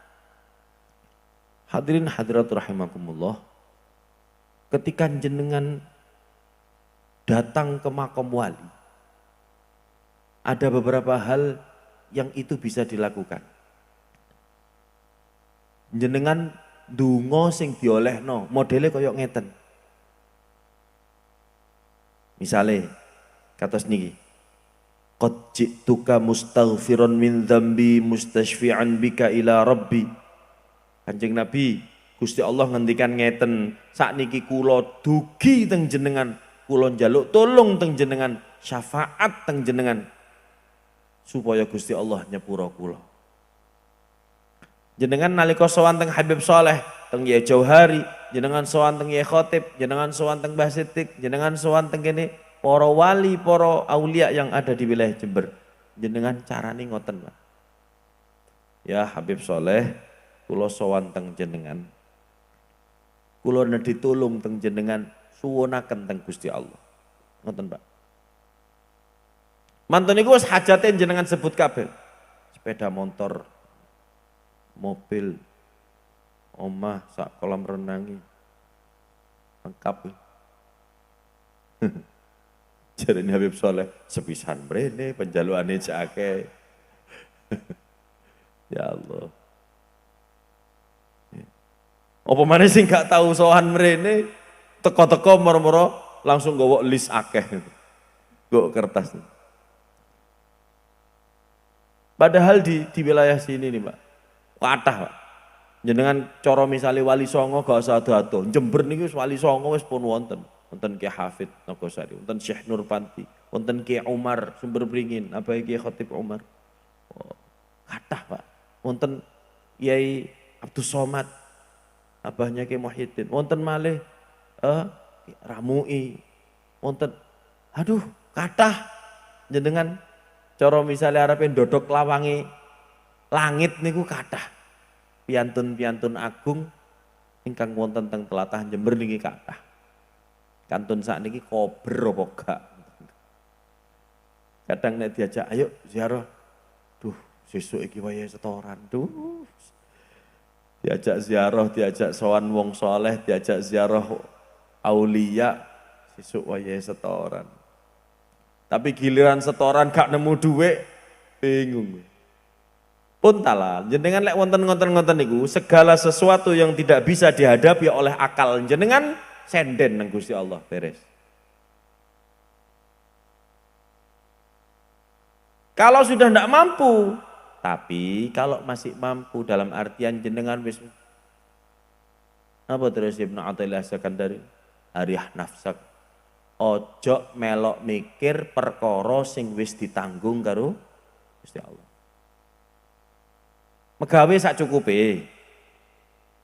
[SPEAKER 1] hadirin hadirat rahimakumullah, ketika jenengan datang ke makam wali, ada beberapa hal yang itu bisa dilakukan. Jenengan ndonga sing diolehno, modele kaya ngeten. Misale kados niki. Qad ji'tuka mustaghfiran min dzambi mustashfi'an bika ila rabbi. Kanjeng Nabi, Gusti Allah ngendikan ngeten, sakniki kula dugi teng jenengan, kula njaluk tolong teng jenengan, syafaat teng jenengan supaya Gusti Allah nyepura kula. Jenengan nalika sowan teng Habib Saleh, teng Yai Jauhari, jenengan sowan teng Yai Khotib, jenengan sowan teng Mbah Sidik, jenengan sowan teng kene para wali, para aulia yang ada di wilayah Jember. Jenengan carane ngoten, Pak. Ya Habib Saleh, kula sowan teng jenengan. Kula nedhi tulung teng jenengan, suwunaken teng Gusti Allah. Ngoten, Pak. Mantun niku wis hajate jenengan sebut kabeh. Sepeda motor, mobil, omah, sak kolam renangi, lengkap. Jarene Habib Saleh, sepisan mrene penjalukane cek akeh. Ya Allah. Apa maneh sing gak tahu sowan mrene, teko-teko moro-moro langsung nggawa list akeh. Nggawa kertas. Padahal di wilayah sini nih, Pak, kathah, Pak. Jenengan cara misale Wali Songo gak usah ado-ado. Jember niki Wali Songo wis pun wonten. Wonten Ki Hafid Nogosari, wonten Syekh Nurpanti, wonten Ki Umar Sumber Beringin, Abai Ki Khotib Umar. Oh, kathah, Pak. Wonten Yai Abdus Somad, abahnya Ki Muhyiddin. Wonten malih Ramui. Wonten aduh, kathah jenengan cara misalnya arepe ndodok lawange langit niku kathah. Piantun-piantun agung ingkang wonten teng tlatah Jember niki kathah. Kantun sakniki kober apa gak. Kadang nek diajak ayo ziarah. Duh, sesuk iki wayahe setoran. Duh. Diajak ziarah, diajak sowan wong soleh, diajak ziarah aulia, sesuk wayahe setoran. Tapi giliran setoran gak nemu duit, bingung. Pun talah, jenengan lek wonten-wonten niku, segala sesuatu yang tidak bisa dihadapi oleh akal jenengan senden nang Gusti Allah beres. Kalau sudah tidak mampu, tapi kalau masih mampu dalam artian jenengan wis apa terus Ibnu Athaillah Sakandari, arih nafsak. Ojo melok mikir perkara sing wis ditanggung karo Gusti Allah. Megawe sak cukupe.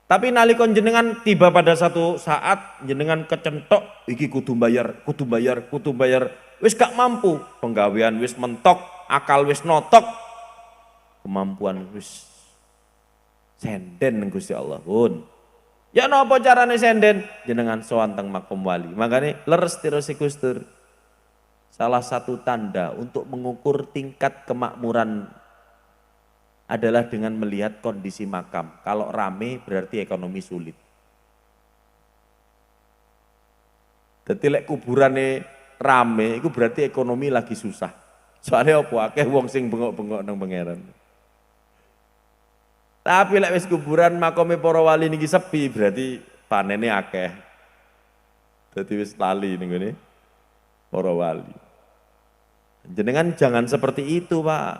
[SPEAKER 1] Tapi nalika jenengan tiba pada satu saat jenengan kecentok iki kudu bayar. Wis gak mampu, penggawean wis mentok, akal wis notok, kemampuan wis Senden Gusti Allah pun. Ya napa carane senden? Jenengan sowan teng makom wali. Makanya leres tirose Gustur. Salah satu tanda untuk mengukur tingkat kemakmuran adalah dengan melihat kondisi makam. Kalau rame berarti ekonomi sulit. Dadi lek kuburane rame itu berarti ekonomi lagi susah. Soalnya apa? Akeh wong sing bengok-bengok nang pangeran. Tapi lek wis kuburan makome para wali niki sepi berarti panene akeh. Dadi wis lali ning ngene para wali. Jenengan jangan seperti itu, Pak.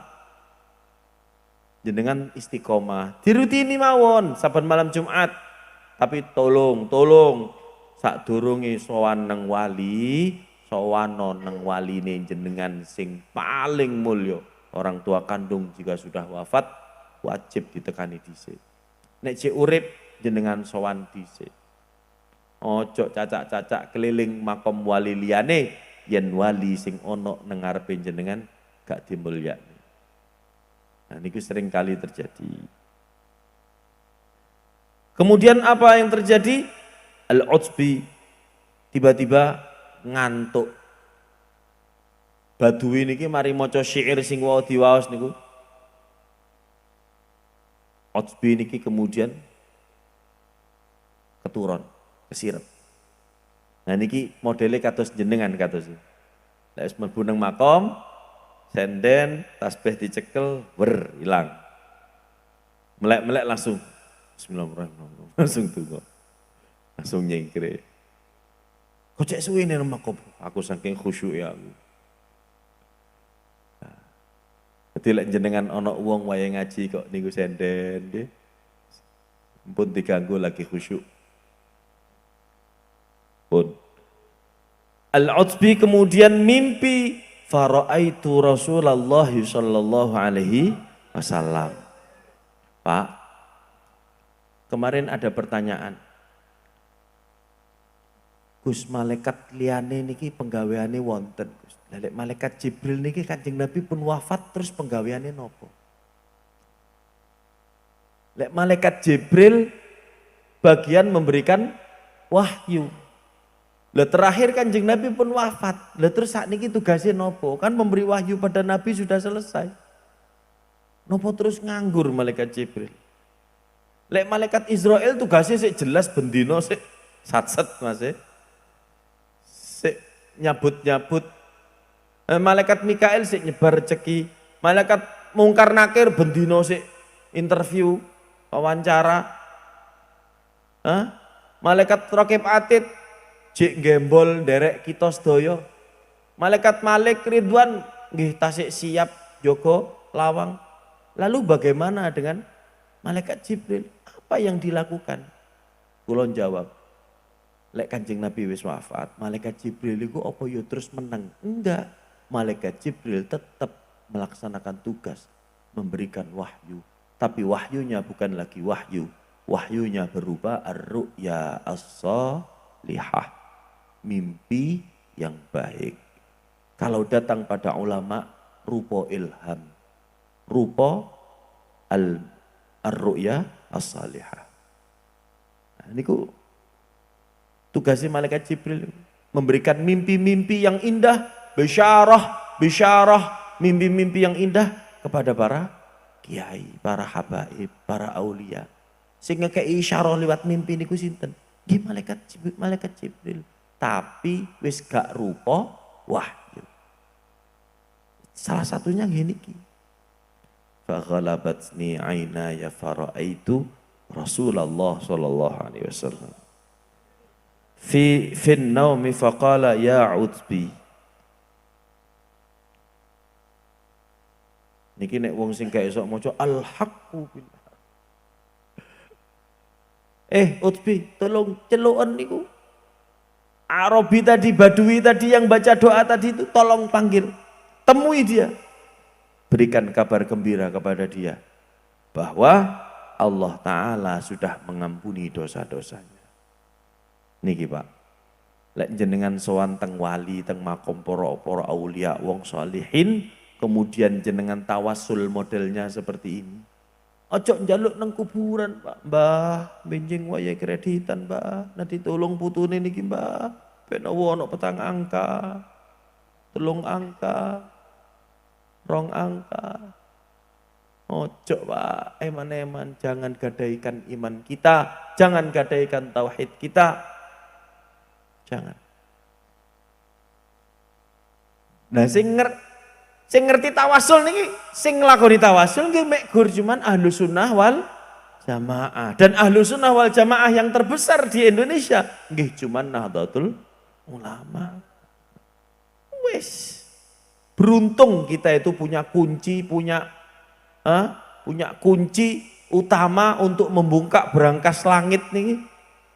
[SPEAKER 1] Jenengan istiqomah, dirutini mawon saben malam Jumat. Tapi tolong sadurunge sowan nang wali, sowano nang waline jenengan sing paling mulya. Orang tua kandung jika sudah wafat wajib ditekani dhisik. Nek cek urip jenengan sowan dhisik. Ojo cacak-cacak keliling makom wali liyane yen wali sing ono nang ngarepe jenengan gak dimulyani. Nah, ini sering kali terjadi. Kemudian apa yang terjadi? Al-Utsbi tiba-tiba ngantuk. Badui niki mari maca syair sing wau diwaos niku. Utsbi niki kemudian keturun, kesirep. Nah niki modele kados jenengan kados. Lek wis mlebu nang makom senden, tasbih dicekel, hilang. Melek-melek langsung, bismillahirrahmanirrahim, langsung tunggu. Langsung nyengkre. Kok cek suwe nih makom? Aku saking khusyuk ya aku. Jadi lek jenengan ana wong wae ngaji kok niku senden, nggih. Mumpun diganggu lagi khusyuk. Pun. Al-Utsbi kemudian mimpi fara'aitu Rasulullah sallallahu alaihi wasallam. Pak, kemarin ada pertanyaan. Gus malaikat liyane niki penggaweane wonten, Gus. Lek malaikat Jibril niki Kanjeng Nabi pun wafat terus penggaweane nopo? Lek malaikat Jibril bagian memberikan wahyu. Lah terakhir Kanjeng Nabi pun wafat. Lah terus saat niki tugasnya nopo? Kan memberi wahyu pada Nabi sudah selesai. Nopo terus nganggur malaikat Jibril? Lek malaikat Israel tugasnya sik jelas bendino sik satset Mas. Sik nyabut-nyabut. Malaikat Mikael sik nyebar rezeki. Malaikat Mungkar Nakir bendino sik interview, wawancara. Malaikat Raqib Atid jek gembol derek kita sedaya. Malaikat Malik Ridwan nggih tasik siap Joko lawang. Lalu bagaimana dengan malaikat Jibril? Apa yang dilakukan? Kula jawab, lek Kanjeng Nabi wis wafat, malaikat Jibril iku apa ya terus meneng? Enggak. Malaikat Jibril tetap melaksanakan tugas memberikan wahyu. Tapi wahyunya bukan lagi wahyu. Wahyunya berupa ar-ru'ya as-salihah. Mimpi yang baik. Kalau datang pada ulama, rupa ilham. Rupa ar-ru'ya as-salihah. Nah, ini tugasnya malaikat Jibril. Memberikan mimpi-mimpi yang indah. Bisyarah, mimpi-mimpi yang indah kepada para kiai, para habaib, para aulia. Sehingga kayak isyarah lewat mimpi niku sinten? Nggih malaikat Jibril. Tapi wis gak rupa wahyu. Salah satunya gini ki. Fa ghalabatni aynaya faraitu Rasulullah sallallahu alaihi wasallam. Fi naumi faqala ya Utsbi. Niki nek wong sing gak esok maca al-haqqu billah. Utsbi, tolong celukan niku. Arabi tadi, Badui tadi yang baca doa tadi itu tolong panggil. Temui dia. Berikan kabar gembira kepada dia. Bahwa Allah Ta'ala sudah mengampuni dosa-dosanya. Niki Pak. Lek jenengan sowan teng wali, teng makom para aulia, wong sholihin. Kemudian jenengan tawasul modelnya seperti ini. Ojo njaluk nang kuburan, Pak. Mbah, benjing wayahe kreditan, Mbah. Nanti tolong putune niki, Mbah. Ben ono petang angka. Telung angka. Rong angka. Ojo, Pak. Eman-eman jangan gadaikan iman kita, jangan gadaikan tauhid kita. Jangan. Nah, sing ngerti tawasul niki, sing nglakoni tawasul nggih mek gur cuman Ahlus Sunnah wal Jamaah. Dan Ahlus Sunnah wal Jamaah yang terbesar di Indonesia nggih cuman Nahdlatul Ulama. Wis. Beruntung kita itu punya kunci, punya kunci utama untuk membungkak berangkas langit nih.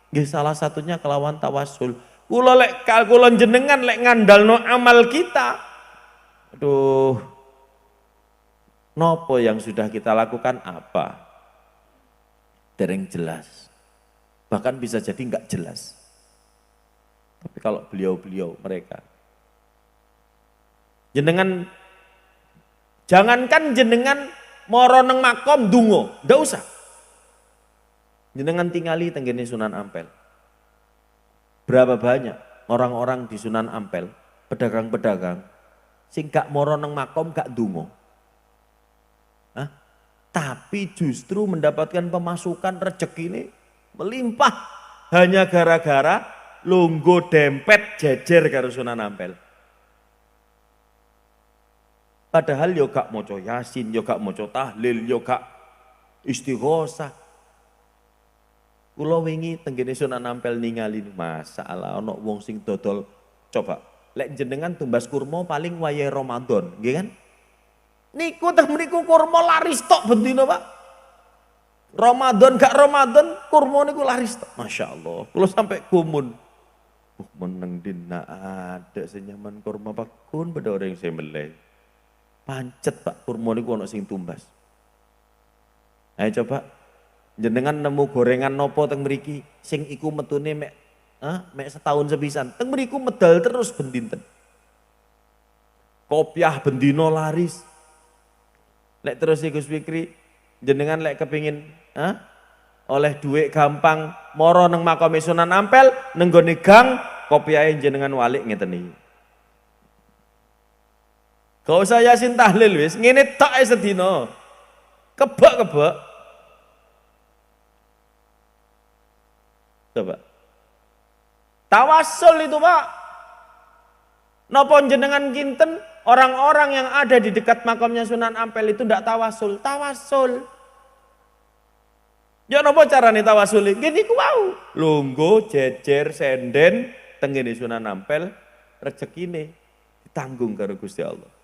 [SPEAKER 1] Nggih salah satunya kelawan tawasul. Kula jenengan lek ngandalno amal kita. Aduh, nopo yang sudah kita lakukan apa? Dereng jelas. Bahkan bisa jadi enggak jelas. Tapi kalau beliau-beliau mereka. Jangankan jenengan moro neng makom dungo, ndak usah. Jenengan tingali tenggene Sunan Ampel. Berapa banyak orang-orang di Sunan Ampel, pedagang-pedagang sing gak moro nang makom gak dungo. Tapi justru mendapatkan pemasukan rezeki ini melimpah hanya gara-gara lungguh dempet jejer karo Sunan Ampel. Padahal yo gak maca Yasin, yo gak maca tahlil, yo gak istighosah. Kula wingi tenggene Sunan Ampel ningali masalah ana wong sing dodol coba lek jenengan tumbas kurma paling wayahe Ramadan, nggih kan? Niku teh mriku kurma laris tok bendina, Pak. Ramadan gak Ramadan kurma niku laris tok. Masyaallah. Kula sampai gumun. Meneng dina ada senyaman kurma Pak kun pada orang yang saya meleh. Pancet Pak kurma niku ana sing tumbas. Ayo coba jenengan nemu gorengan nopo teng mriki sing iku metune mek setahun sepisan. Teng mriku medal terus bendinten. Kopiah bendino laris. Lek terus Gus Fikri jenengan lek kepingin oleh duit gampang moro nang makame Sunan Ampel nenggone gang kopiahe jenengan walik ngeten iki. Gak usah Yasin tahlil wis, ngene tok ae sedina. Kebak-kebak. Coba. Tawasul itu, Pak. Napa jenengan kinten orang-orang yang ada di dekat makamnya Sunan Ampel itu ndak tawasul? Tawasul. Ya napa carane tawasul? Gini ku wau. Lungguh jejer senden tenggene Sunan Ampel rezekine ditanggung karo Gusti Allah.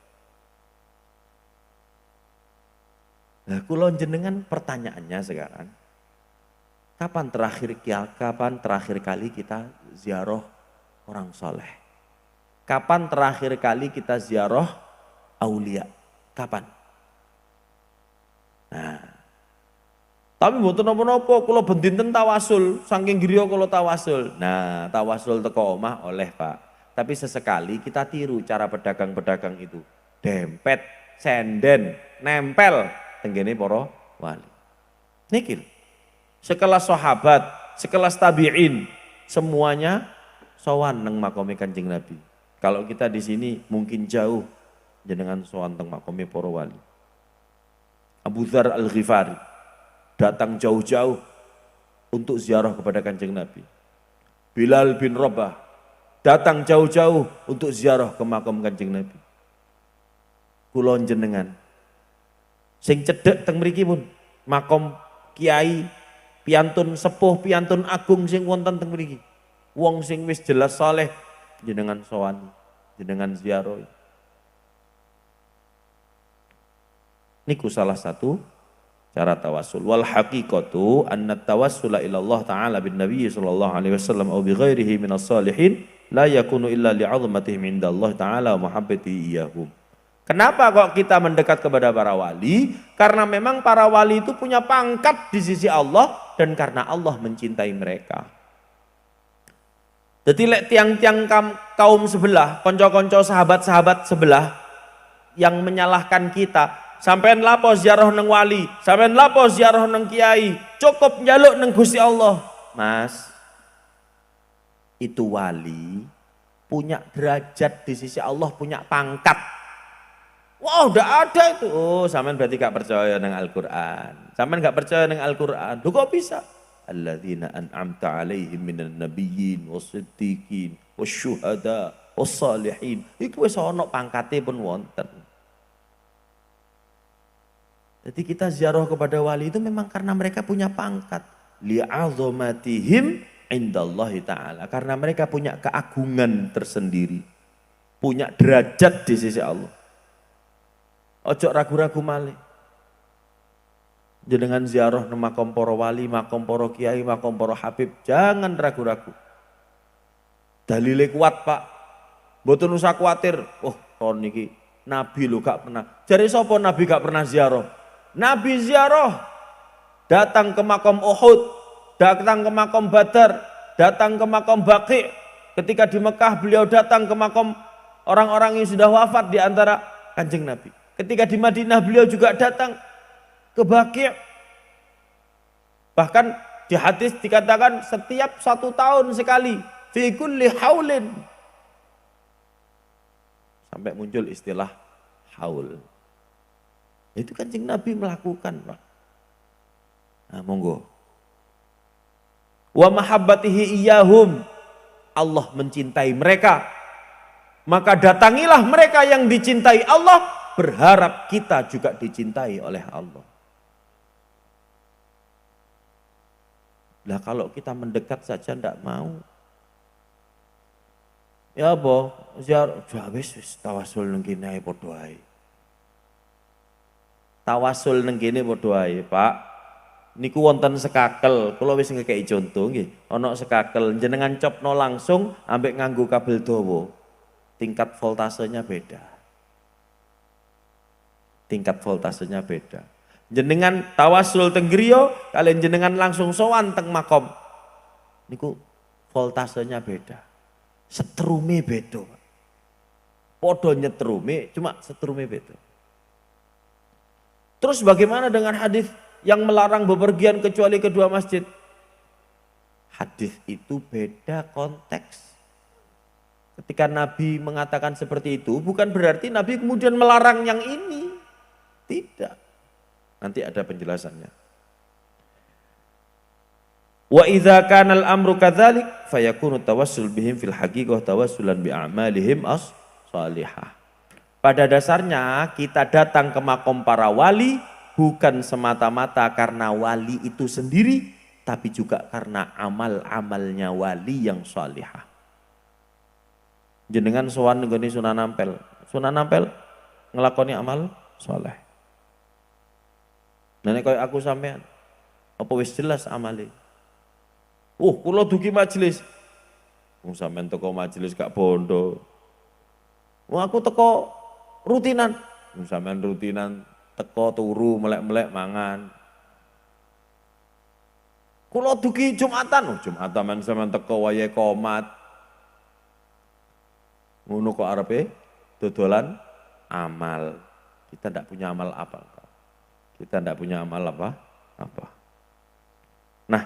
[SPEAKER 1] Nah, kula jenengan pertanyaannya sekarang, kapan terakhir kali kita ziarah orang soleh? Kapan terakhir kali kita ziarah aulia? Kapan? Nah, tapi mboten napa-napa kula bendinten tawasul, saking griya kula tawasul. Nah, tawasul teko omah oleh, Pak. Tapi sesekali kita tiru cara pedagang-pedagang itu. Dempet, senden, nempel tenggene para wali. Niki sekelas sahabat, sekelas tabi'in, semuanya sowan nang makome Kanjeng Nabi. Kalau kita di sini mungkin jauh jenengan sowan teng makome para wali. Abu Dzar Al-Ghifari datang jauh-jauh untuk ziarah kepada Kanjeng Nabi. Bilal bin Rabah datang jauh-jauh untuk ziarah ke makam Kanjeng Nabi. Kula jenengan sing cedhek teng mriki pun makom kiai, piantun sepuh, piantun agung sing wonten teng mriki. Wong sing wis jelas saleh jenengan sowan, jenengan ziarah. Niku salah satu cara tawasul. Wal haqiqatu anna tawassula ila Allah taala bin Nabi sallallahu alaihi wasallam aw bi ghairihi minas salihin la yakunu illa li'azmatihim indallahi taala wa mahabbati iyyahum. Kenapa kok kita mendekat kepada para wali? Karena memang para wali itu punya pangkat di sisi Allah dan karena Allah mencintai mereka. Jadi lek tiang-tiang kaum sebelah, konco-konco sahabat-sahabat sebelah yang menyalahkan kita, Sampean lapo ziarah nang wali, sampean lapo ziarah nang kiai, cukup njaluk nang Gusti Allah. Mas, itu wali punya derajat di sisi Allah, punya pangkat. Wow, udah ada itu. Oh, sampean berarti gak percaya dengan Al-Qur'an. Sampean gak percaya dengan Al-Qur'an. Duh kok bisa? Alladzina an'amta 'alaihim minan nabiyyin was-siddiqin wasyuhada was-salihin. Iku wis ana pangkate pun wonten. Jadi kita ziarah kepada wali itu memang karena mereka punya pangkat. Li'azomatihim indallahi ta'ala. Karena mereka punya keagungan tersendiri. Punya derajat di sisi Allah. Ojo ragu-ragu malih. Jenengan ziarah nang makom para wali, makom para kiai, makom para habib, jangan ragu-ragu. Dalile kuat, Pak. Mboten usah kuatir. Oh, tahun niki Nabi lho gak pernah. Jare sapa Nabi gak pernah ziarah? Nabi ziarah. Datang ke makom Uhud, datang ke makom Badar, datang ke makom Baqi. Ketika di Mekah beliau datang ke makom orang-orang yang sudah wafat di antara Kanjeng Nabi. Ketika di Madinah beliau juga datang ke Baqi'. Bahkan di hadis dikatakan setiap 1 tahun sekali. Fi kulli haulin. Sampai muncul istilah haul. Itu Kanjeng Nabi melakukan, Pak. Nah, monggo. Wa mahabbatihi iyahum. Allah mencintai mereka. Maka datangilah mereka yang dicintai Allah. Berharap kita juga dicintai oleh Allah. Lah kalau kita mendekat saja tidak mau. Ya apa? Ziarah wis tawasul nang kene ae padha ae. Tawasul nang kene padha ae, Pak. Niku wonten sekakel, kula wis ngekeki conto nggih. Ana sekakel jenengan copno langsung ambek nganggo kabel dawa. Tingkat voltasenya beda. Tingkat voltasenya beda. Jenengan tawasul teng griya, kalian jenengan langsung sowan teng makom. Niku voltasenya beda. Setrume beda. Podo nyetrume, cuma setrume beda. Terus bagaimana dengan hadis yang melarang bepergian kecuali kedua masjid? Hadis itu beda konteks. Ketika Nabi mengatakan seperti itu, bukan berarti Nabi kemudian melarang yang ini. Tidak. Nanti ada penjelasannya. Wa idza kana al-amru kadzalik fayakunu tawassul bihim fil haqiqah tawassulan bi a'malihim as-salihah. Pada dasarnya kita datang ke makom para wali bukan semata-mata karena wali itu sendiri, tapi juga karena amal-amalnya wali yang salihah. Jenengan sowan nggone Sunan Ampel. Sunan Ampel ngelakoni amal saleh. Nah nek koyo aku sampean, apa wis jelas amale? Kula dugi majelis. Wong sampean teko majelis gak bondo. Wong aku teko rutinan. Wong sampean rutinan teko turu melek-melek mangan. Kula dugi Jumatan. Jumatan men sampean teko wayahe qomat. Ngono kok arepe dodolan amal. Kita ndak punya amal apa? Kita tidak punya amal apa? Nah,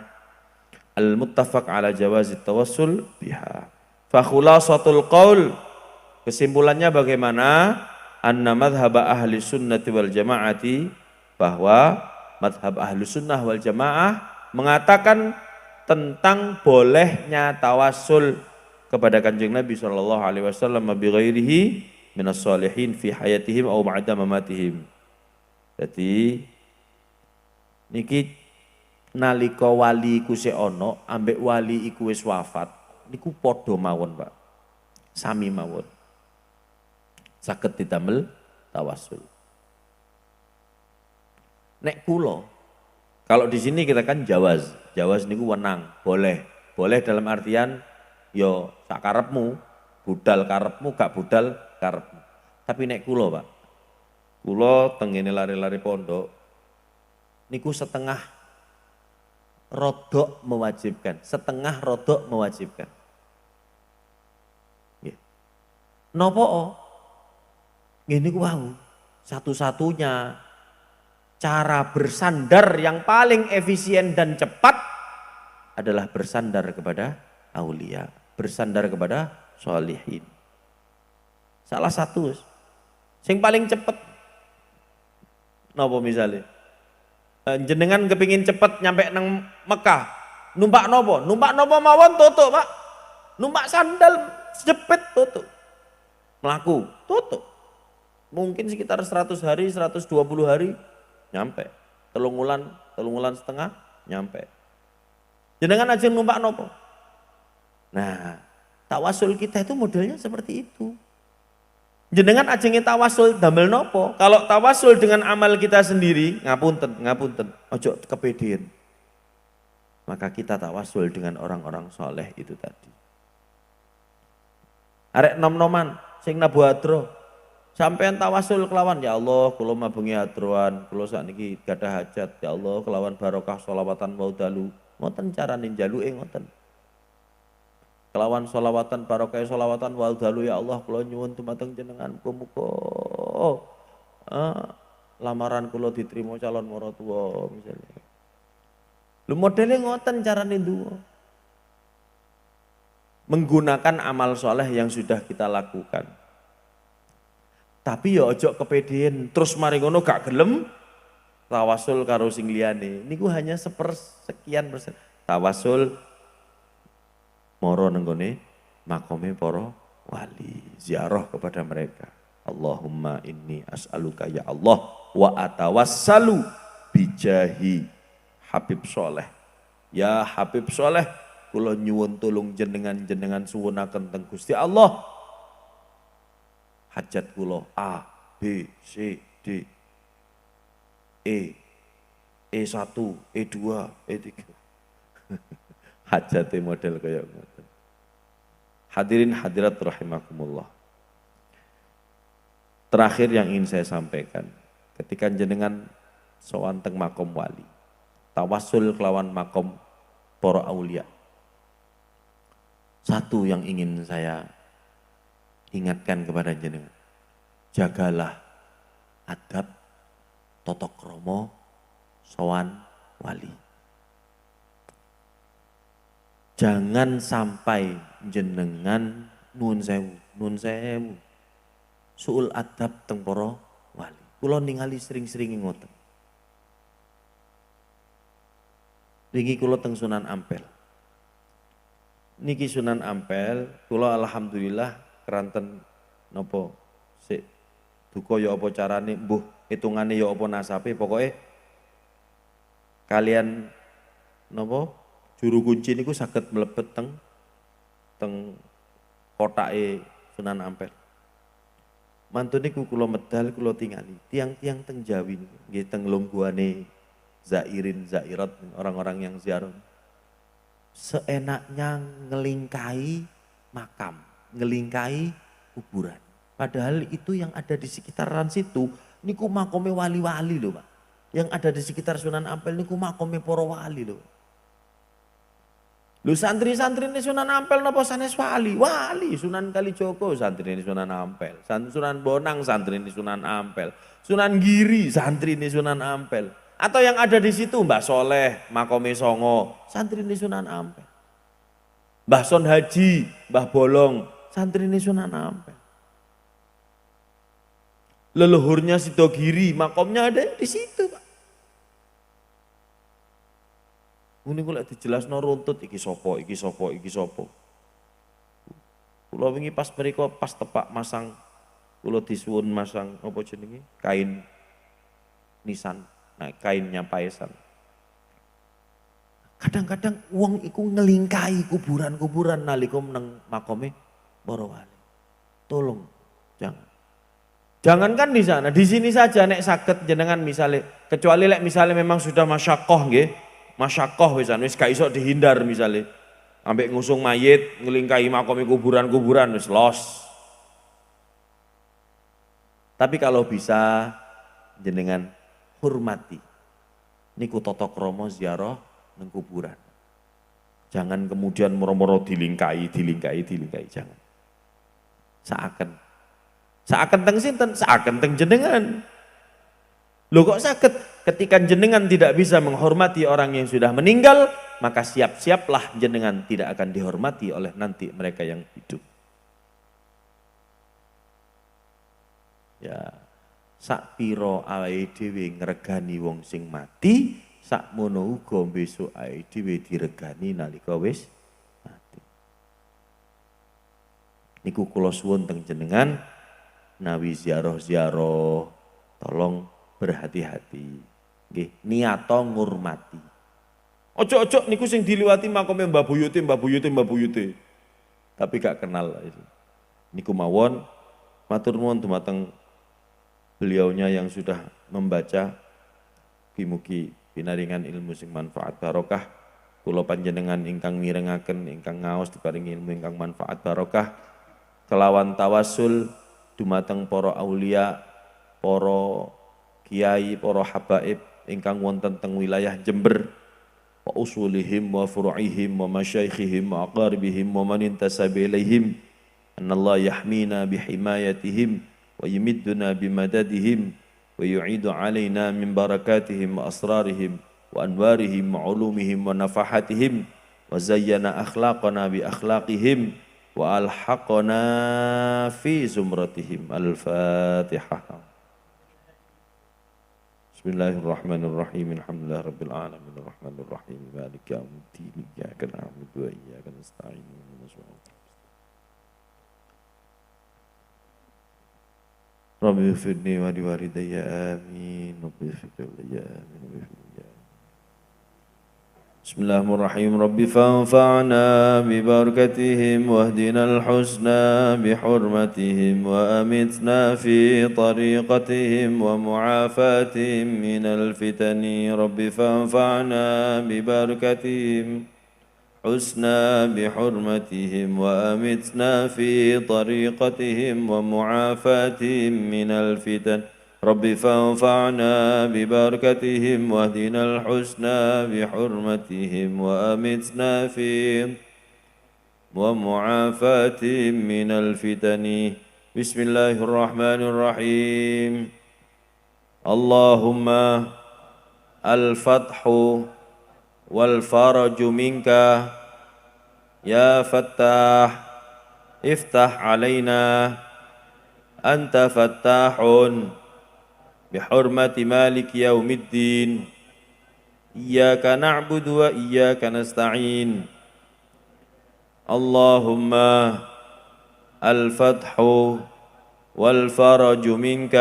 [SPEAKER 1] al-muttafaq ala jawazi tawassul biha. Fa khulasatul qaul, kesimpulannya bagaimana? Anna madhhab ahli sunnati wal jamaati, bahwa madhab ahli sunnah wal jamaah mengatakan tentang bolehnya tawassul kepada Kanjeng Nabi sallallahu alaihi wasallam bi ghairihi minas shalihin fi hayatihim aw ba'da mamatihim. Jadi niki nalika wali iku sik ana ambek wali iku wis wafat niku padha mawon, Pak. Sami mawon. Saged didamel tawasul. Nek kula kalau di sini kita kan jawaz. Jawaz niku wenang, boleh. Boleh dalam artian yo sak karepmu, budal karepmu gak budal karepmu. Tapi nek kula, Pak, kula tengene lari-lari pondok niku setengah rodok mewajibkan, setengah rodok mewajibkan. Nggih. Napa? Nggih niku wau satu-satunya cara bersandar yang paling efisien dan cepat adalah bersandar kepada aulia, bersandar kepada sholihin. Salah satu yang paling cepat nopo misalnya jenengan kepingin cepet nyampe nang Mekah numpak nopo mawon tutup Pak, numpak sandal jepit tutup, melaku tutup, mungkin sekitar 100 hari 120 hari nyampe, telung wulan setengah nyampe. Jenengan aja numpak nopo. Nah, tawasul kita itu modelnya seperti itu. Jenengan ajenge tawasul damel nopo? Kalau tawasul dengan amal kita sendiri, ngapunten, ojo kepedean. Maka kita tawasul dengan orang-orang soleh itu tadi. Arek nom-noman, sing nabu hadro, sampean tawasul kelawan, ya Allah, kula mabengi hadroan, kula sakniki gadah hajat, ya Allah, kelawan barokah sholawatan waudalu, ngoten carane njaluke ngoten. Kelawan sholawatan barokah sholawatan waudalu, ya Allah, kula nyuwun dumateng jenengan muga-muga lamaran kula diterima calon maratuwa misalnya. Lu modelnya ngoten carane ndonga. Menggunakan amal soleh yang sudah kita lakukan. Tapi ya ojo kepedean terus mari ngono gak gelem tawasul karo sing liyane. Niku hanya sepersekian persen. Tawasul moro nenggone makome para wali, ziarah kepada mereka. Allahumma inni as'aluka ya Allah wa atawassalu bijahi Habib Soleh. Ya Habib Soleh, kula nyuwun tulung jenengan suwunaken teng Gusti Allah. Hajat kula A, B, C, D, E1, E2, E3. Hajate model kaya ngoten. Hadirin hadirat rahimakumullah. Terakhir yang ingin saya sampaikan, ketika jenengan sowan teng makom wali, tawasul kelawan makom para aulia. Satu yang ingin saya ingatkan kepada jenengan, jagalah adab tata krama sowan wali. Jangan sampai jenengan nun sewu suul adab teng para wali. Kula ningali sering-sering ngoten. Niki kula teng Sunan Ampel. Niki Sunan Ampel, kula alhamdulillah keranten napa sik duka ya apa carane, mbuh hitungane ya apa nasabe, pokoke kalian napa juru kunci niku saged mlebet teng kotake Sunan Ampel. Mantune niku kula medal kula tingali, tiang-tiang teng Jawi niku nggih teng lungguhane zairat orang-orang yang ziarah. Seenaknya ngelingkai makam, ngelingkai kuburan. Padahal itu yang ada di sekitaran situ niku makome wali-wali lho, Pak. Yang ada di sekitar Sunan Ampel niku makome para wali lho. Lu santri-santri ini Sunan Ampel napa sanes wali? Wali Sunan Kalijogo santri ini Sunan Ampel. Sunan Bonang santri ini Sunan Ampel. Sunan Giri santri ini Sunan Ampel. Atau yang ada di situ Mbah Soleh, Makome Songo, santri ini Sunan Ampel. Mbah Son Haji, Mbah Bolong, santri ini Sunan Ampel. Leluhurnya Sidogiri, makomnya ada di situ, Pak. Ini kula dijelasno runtut iki sapa. Kula wingi pas mriko pas tepak masang kula disuwun masang apa jenenge? Kain nisan. Nah, kainnya paesan. Kadang-kadang wong iku ngelingkai kuburan-kuburan nalika nang makome para wali. Tolong jangan. Jangankan di sana, di sini saja nek saged jenengan misalnya, kecuali lek misalnya memang sudah masyakoh nggih. Masyakoh wisan wis gak iso dihindar misalnya. Ambek ngusung mayit, ngelingkai makome kuburan-kuburan wis los. Tapi kalau bisa jenengan hormati. Niku tata krama ziarah nang kuburan. Jangan kemudian moro-moro dilingkai, jangan. Seakan teng sinten, seakan teng jenengan. Loh kok sakit? Ketika jenengan tidak bisa menghormati orang yang sudah meninggal, maka siap-siaplah jenengan tidak akan dihormati oleh nanti mereka yang hidup. Ya, sak piro awake dhewe ngregani wong sing mati, sak mono uga besok awake dhewe diregani nalika wis mati. Niku kula suwun teng jenengan nawi ziarah-ziarah tolong berhati-hati. Nggih, niato ngurmati. Ojo-ojo niku sing diliwati makome Mbah Buyute. Tapi gak kenal itu. Niku mawon matur nuwun dumateng beliaunya yang sudah membaca, mugi-mugi pinaringan ilmu sing manfaat barokah. Kula panjenengan ingkang mirengaken, ingkang ngaos diparingi ilmu ingkang manfaat barokah. Kelawan tawasul dumateng para aulia, para kiai, para habaib ingkang wonten teng wilayah Jember, wa usulihim wa furu'ihim wa masyaikhihim wa aqaribihim wa man intasaba ilaihim, anallahu yahmina bihimayatihim wa yumidduna bimadadihim wa yu'idu alaina min barakatihim wa asrarihim wa anwarihim wa ulumihim wa nafahatihim wa zayyana akhlaqana bi akhlaqihim wa alhaqana fi zumratihim. Al-Fatihah. Bismillahirrahmanirrahim. Alhamdulillah rabbil alamin arrahmanir rahim maliki yaumiddin iyyaka na'budu wa iyyaka nasta'in. Rabbi ighfirli wa liwalidayya amin. Rabbi ighfirli amin. Bismillahirrahmanirrahim. Rabbi fanfa'na bi barakatihim wahdina al-husna bi hurmatihim wa amitna fi tariqatihim wa mu'afatihim minal fitani. Rabbi fanfa'na bi barakatihim حسنا بحرمتهم وأمتنا في طريقتهم ومعافاتهم من الفتن. رب فانفعنا ببركتهم واهدنا الحسنى بحرمتهم وأمتنا في ومعافاتهم من الفتن. بسم الله الرحمن الرحيم. اللهم الفتح والفرج منك يا فتاح افتح علينا أنت فتاح بحرمة مالك يوم الدين إياك نعبد وإياك نستعين. اللهم الفتح والفرج منك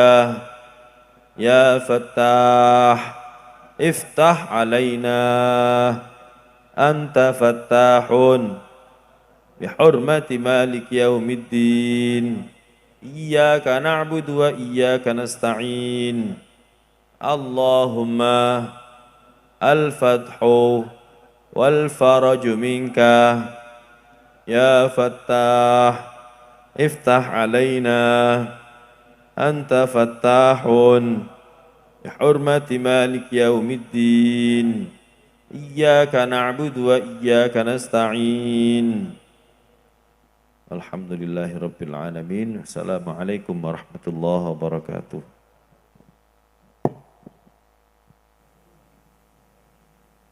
[SPEAKER 1] يا فتاح افتح علينا أنت فتاح بحرمة مالك يوم الدين إياك نعبد وإياك نستعين. اللهم الفتح والفرج منك يا فتاح افتح علينا أنت فتاح بحرمة مالك يوم الدين إياك نعبد وإياك نستعين. الحمد لله رب العالمين. السلام عليكم ورحمة الله وبركاته.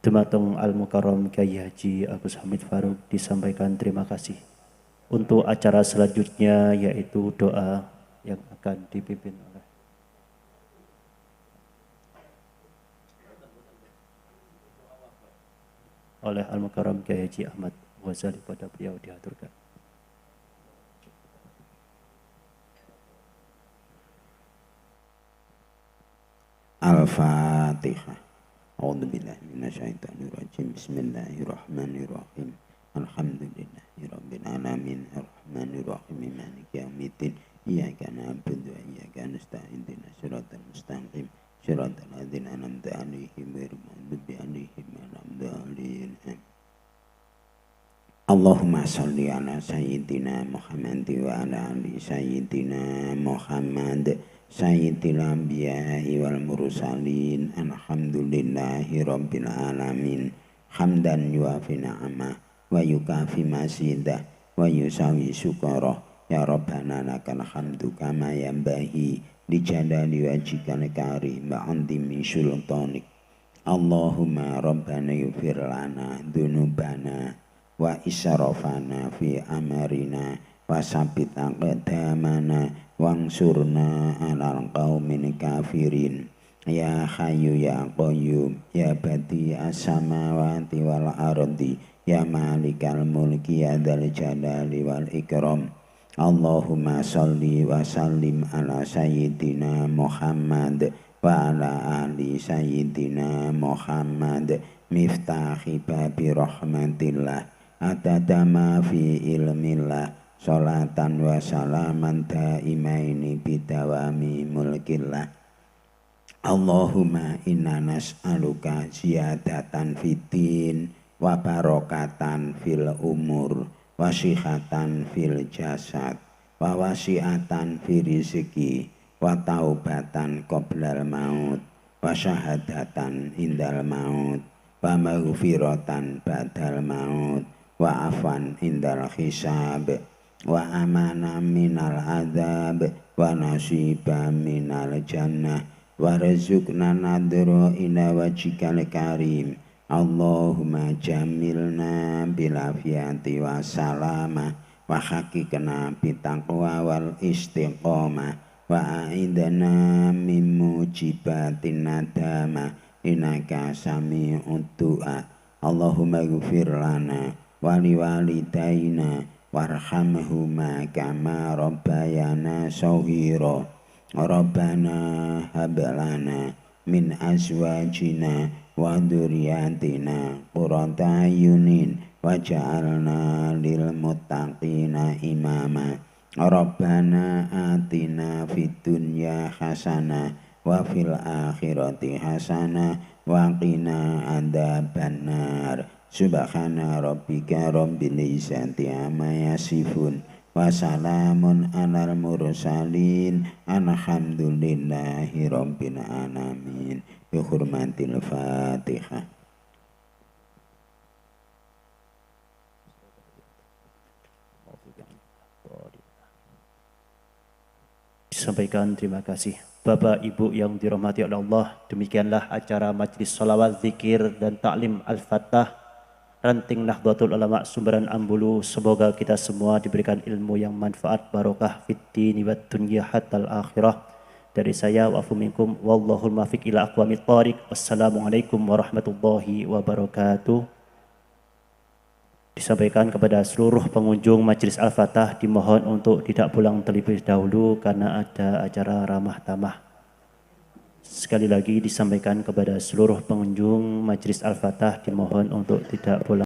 [SPEAKER 3] Dumateng Al-Mukarram Kyai Haji Agus Hamid Faruk disampaikan terima kasih. Untuk acara selanjutnya yaitu doa yang akan dipimpin oleh Al-Mukarram Kyai Haji Ahmad Ghazali pada beliau diaturkan.
[SPEAKER 4] Al-Fatihah. A'udzubillahi minasyaitonirrajim. Bismillahirrahmanirrahim. Alhamdulillahi rabbil alamin arrahmanir rahim maliki yaumiddin iyyaka na'budu wa iyyaka nasta'in ihdinas siratal mustaqim siratal ladzina an'amta 'alaihim ghairil maghdubi 'alaihim waladdallin. Allahumma shalli ala sayyidina Muhammad wa ala ali sayyidina Muhammad sayyidil anbiya'i wal mursalin. Alhamdulillahi rabbil alamin hamdan yuafi ni'amah wa yukafi masidah wa yusawi syukurah. Ya Rabbana lakal hamdu kama yanbahi li jalali wajhikal karim wa antimi sultanik. Allahumma rabbana ighfir lana dzunubana wa israfana fi amarina wa sabbit aqdamana wangsurna alal qaumil kafirin. Ya Hayyu ya Qayyum ya Badi as-samawati wal ardi ya Malikal mulki ya Dzal jalali wal ikram. Allahumma sholli wa sallim ala sayyidina Muhammad wa ala ali sayyidina Muhammad miftahi babi rahmatillah adada ma fi ilmillah sholatan wa salaman daimaini bidawami mulkillah. Allahumma inna nas'aluka ziyadatan fiddin wa barokatan fil umur wa sihatan fil jasad wa wasi'atan fil rizki wa taubatan qoblal maut wa syahadatan indal maut wa maghfiratan ba'dal maut wa afan indal hisab wa amana minal adab wa nasiba minal jannah warzuqna nadhra ila wajhikal karim. Allahumma jamilna bil afiyati wa salama wa haqiqna bitaqwa wal istiqamah wa aidana min mujibatin nadama innaka sami'ud du'a. Allahumma ighfir lana wa liwalidayna warhamhuma kama rabbayana shaghira. Rabbana hab lana min azwajina wa dzurriyyatina qurrata ayunin waj'alna lil muttaqina imama. Rabbana atina fid dunya hasanah wa fil akhirati hasanah wa qina adzabannar. Subhana rabbika rabbil izzati amma yasifun wa salamun alal mursalin alhamdulillahi rabbil alamin. Bi hurmatil Fatihah.
[SPEAKER 3] Disampaikan terima kasih. Bapak Ibu yang dirahmati oleh Allah, demikianlah acara majlis sholawat, zikir dan taklim Al-Fatah ranting Nahdlatul Ulama Sumberan Ambulu. Semoga kita semua diberikan ilmu yang manfaat, barokah fiddini wad dunya hatal akhirah. Dari saya wa minkum wallahul muwaffiq ila aqwamit thoriq. Wassalamualaikum warahmatullahi wabarakatuh. Disampaikan kepada seluruh pengunjung Majelis Al-Fatah, dimohon untuk tidak pulang terlebih dahulu karena ada acara ramah tamah. Sekali lagi disampaikan kepada seluruh pengunjung Majelis Al-Fatah, dimohon untuk tidak pulang.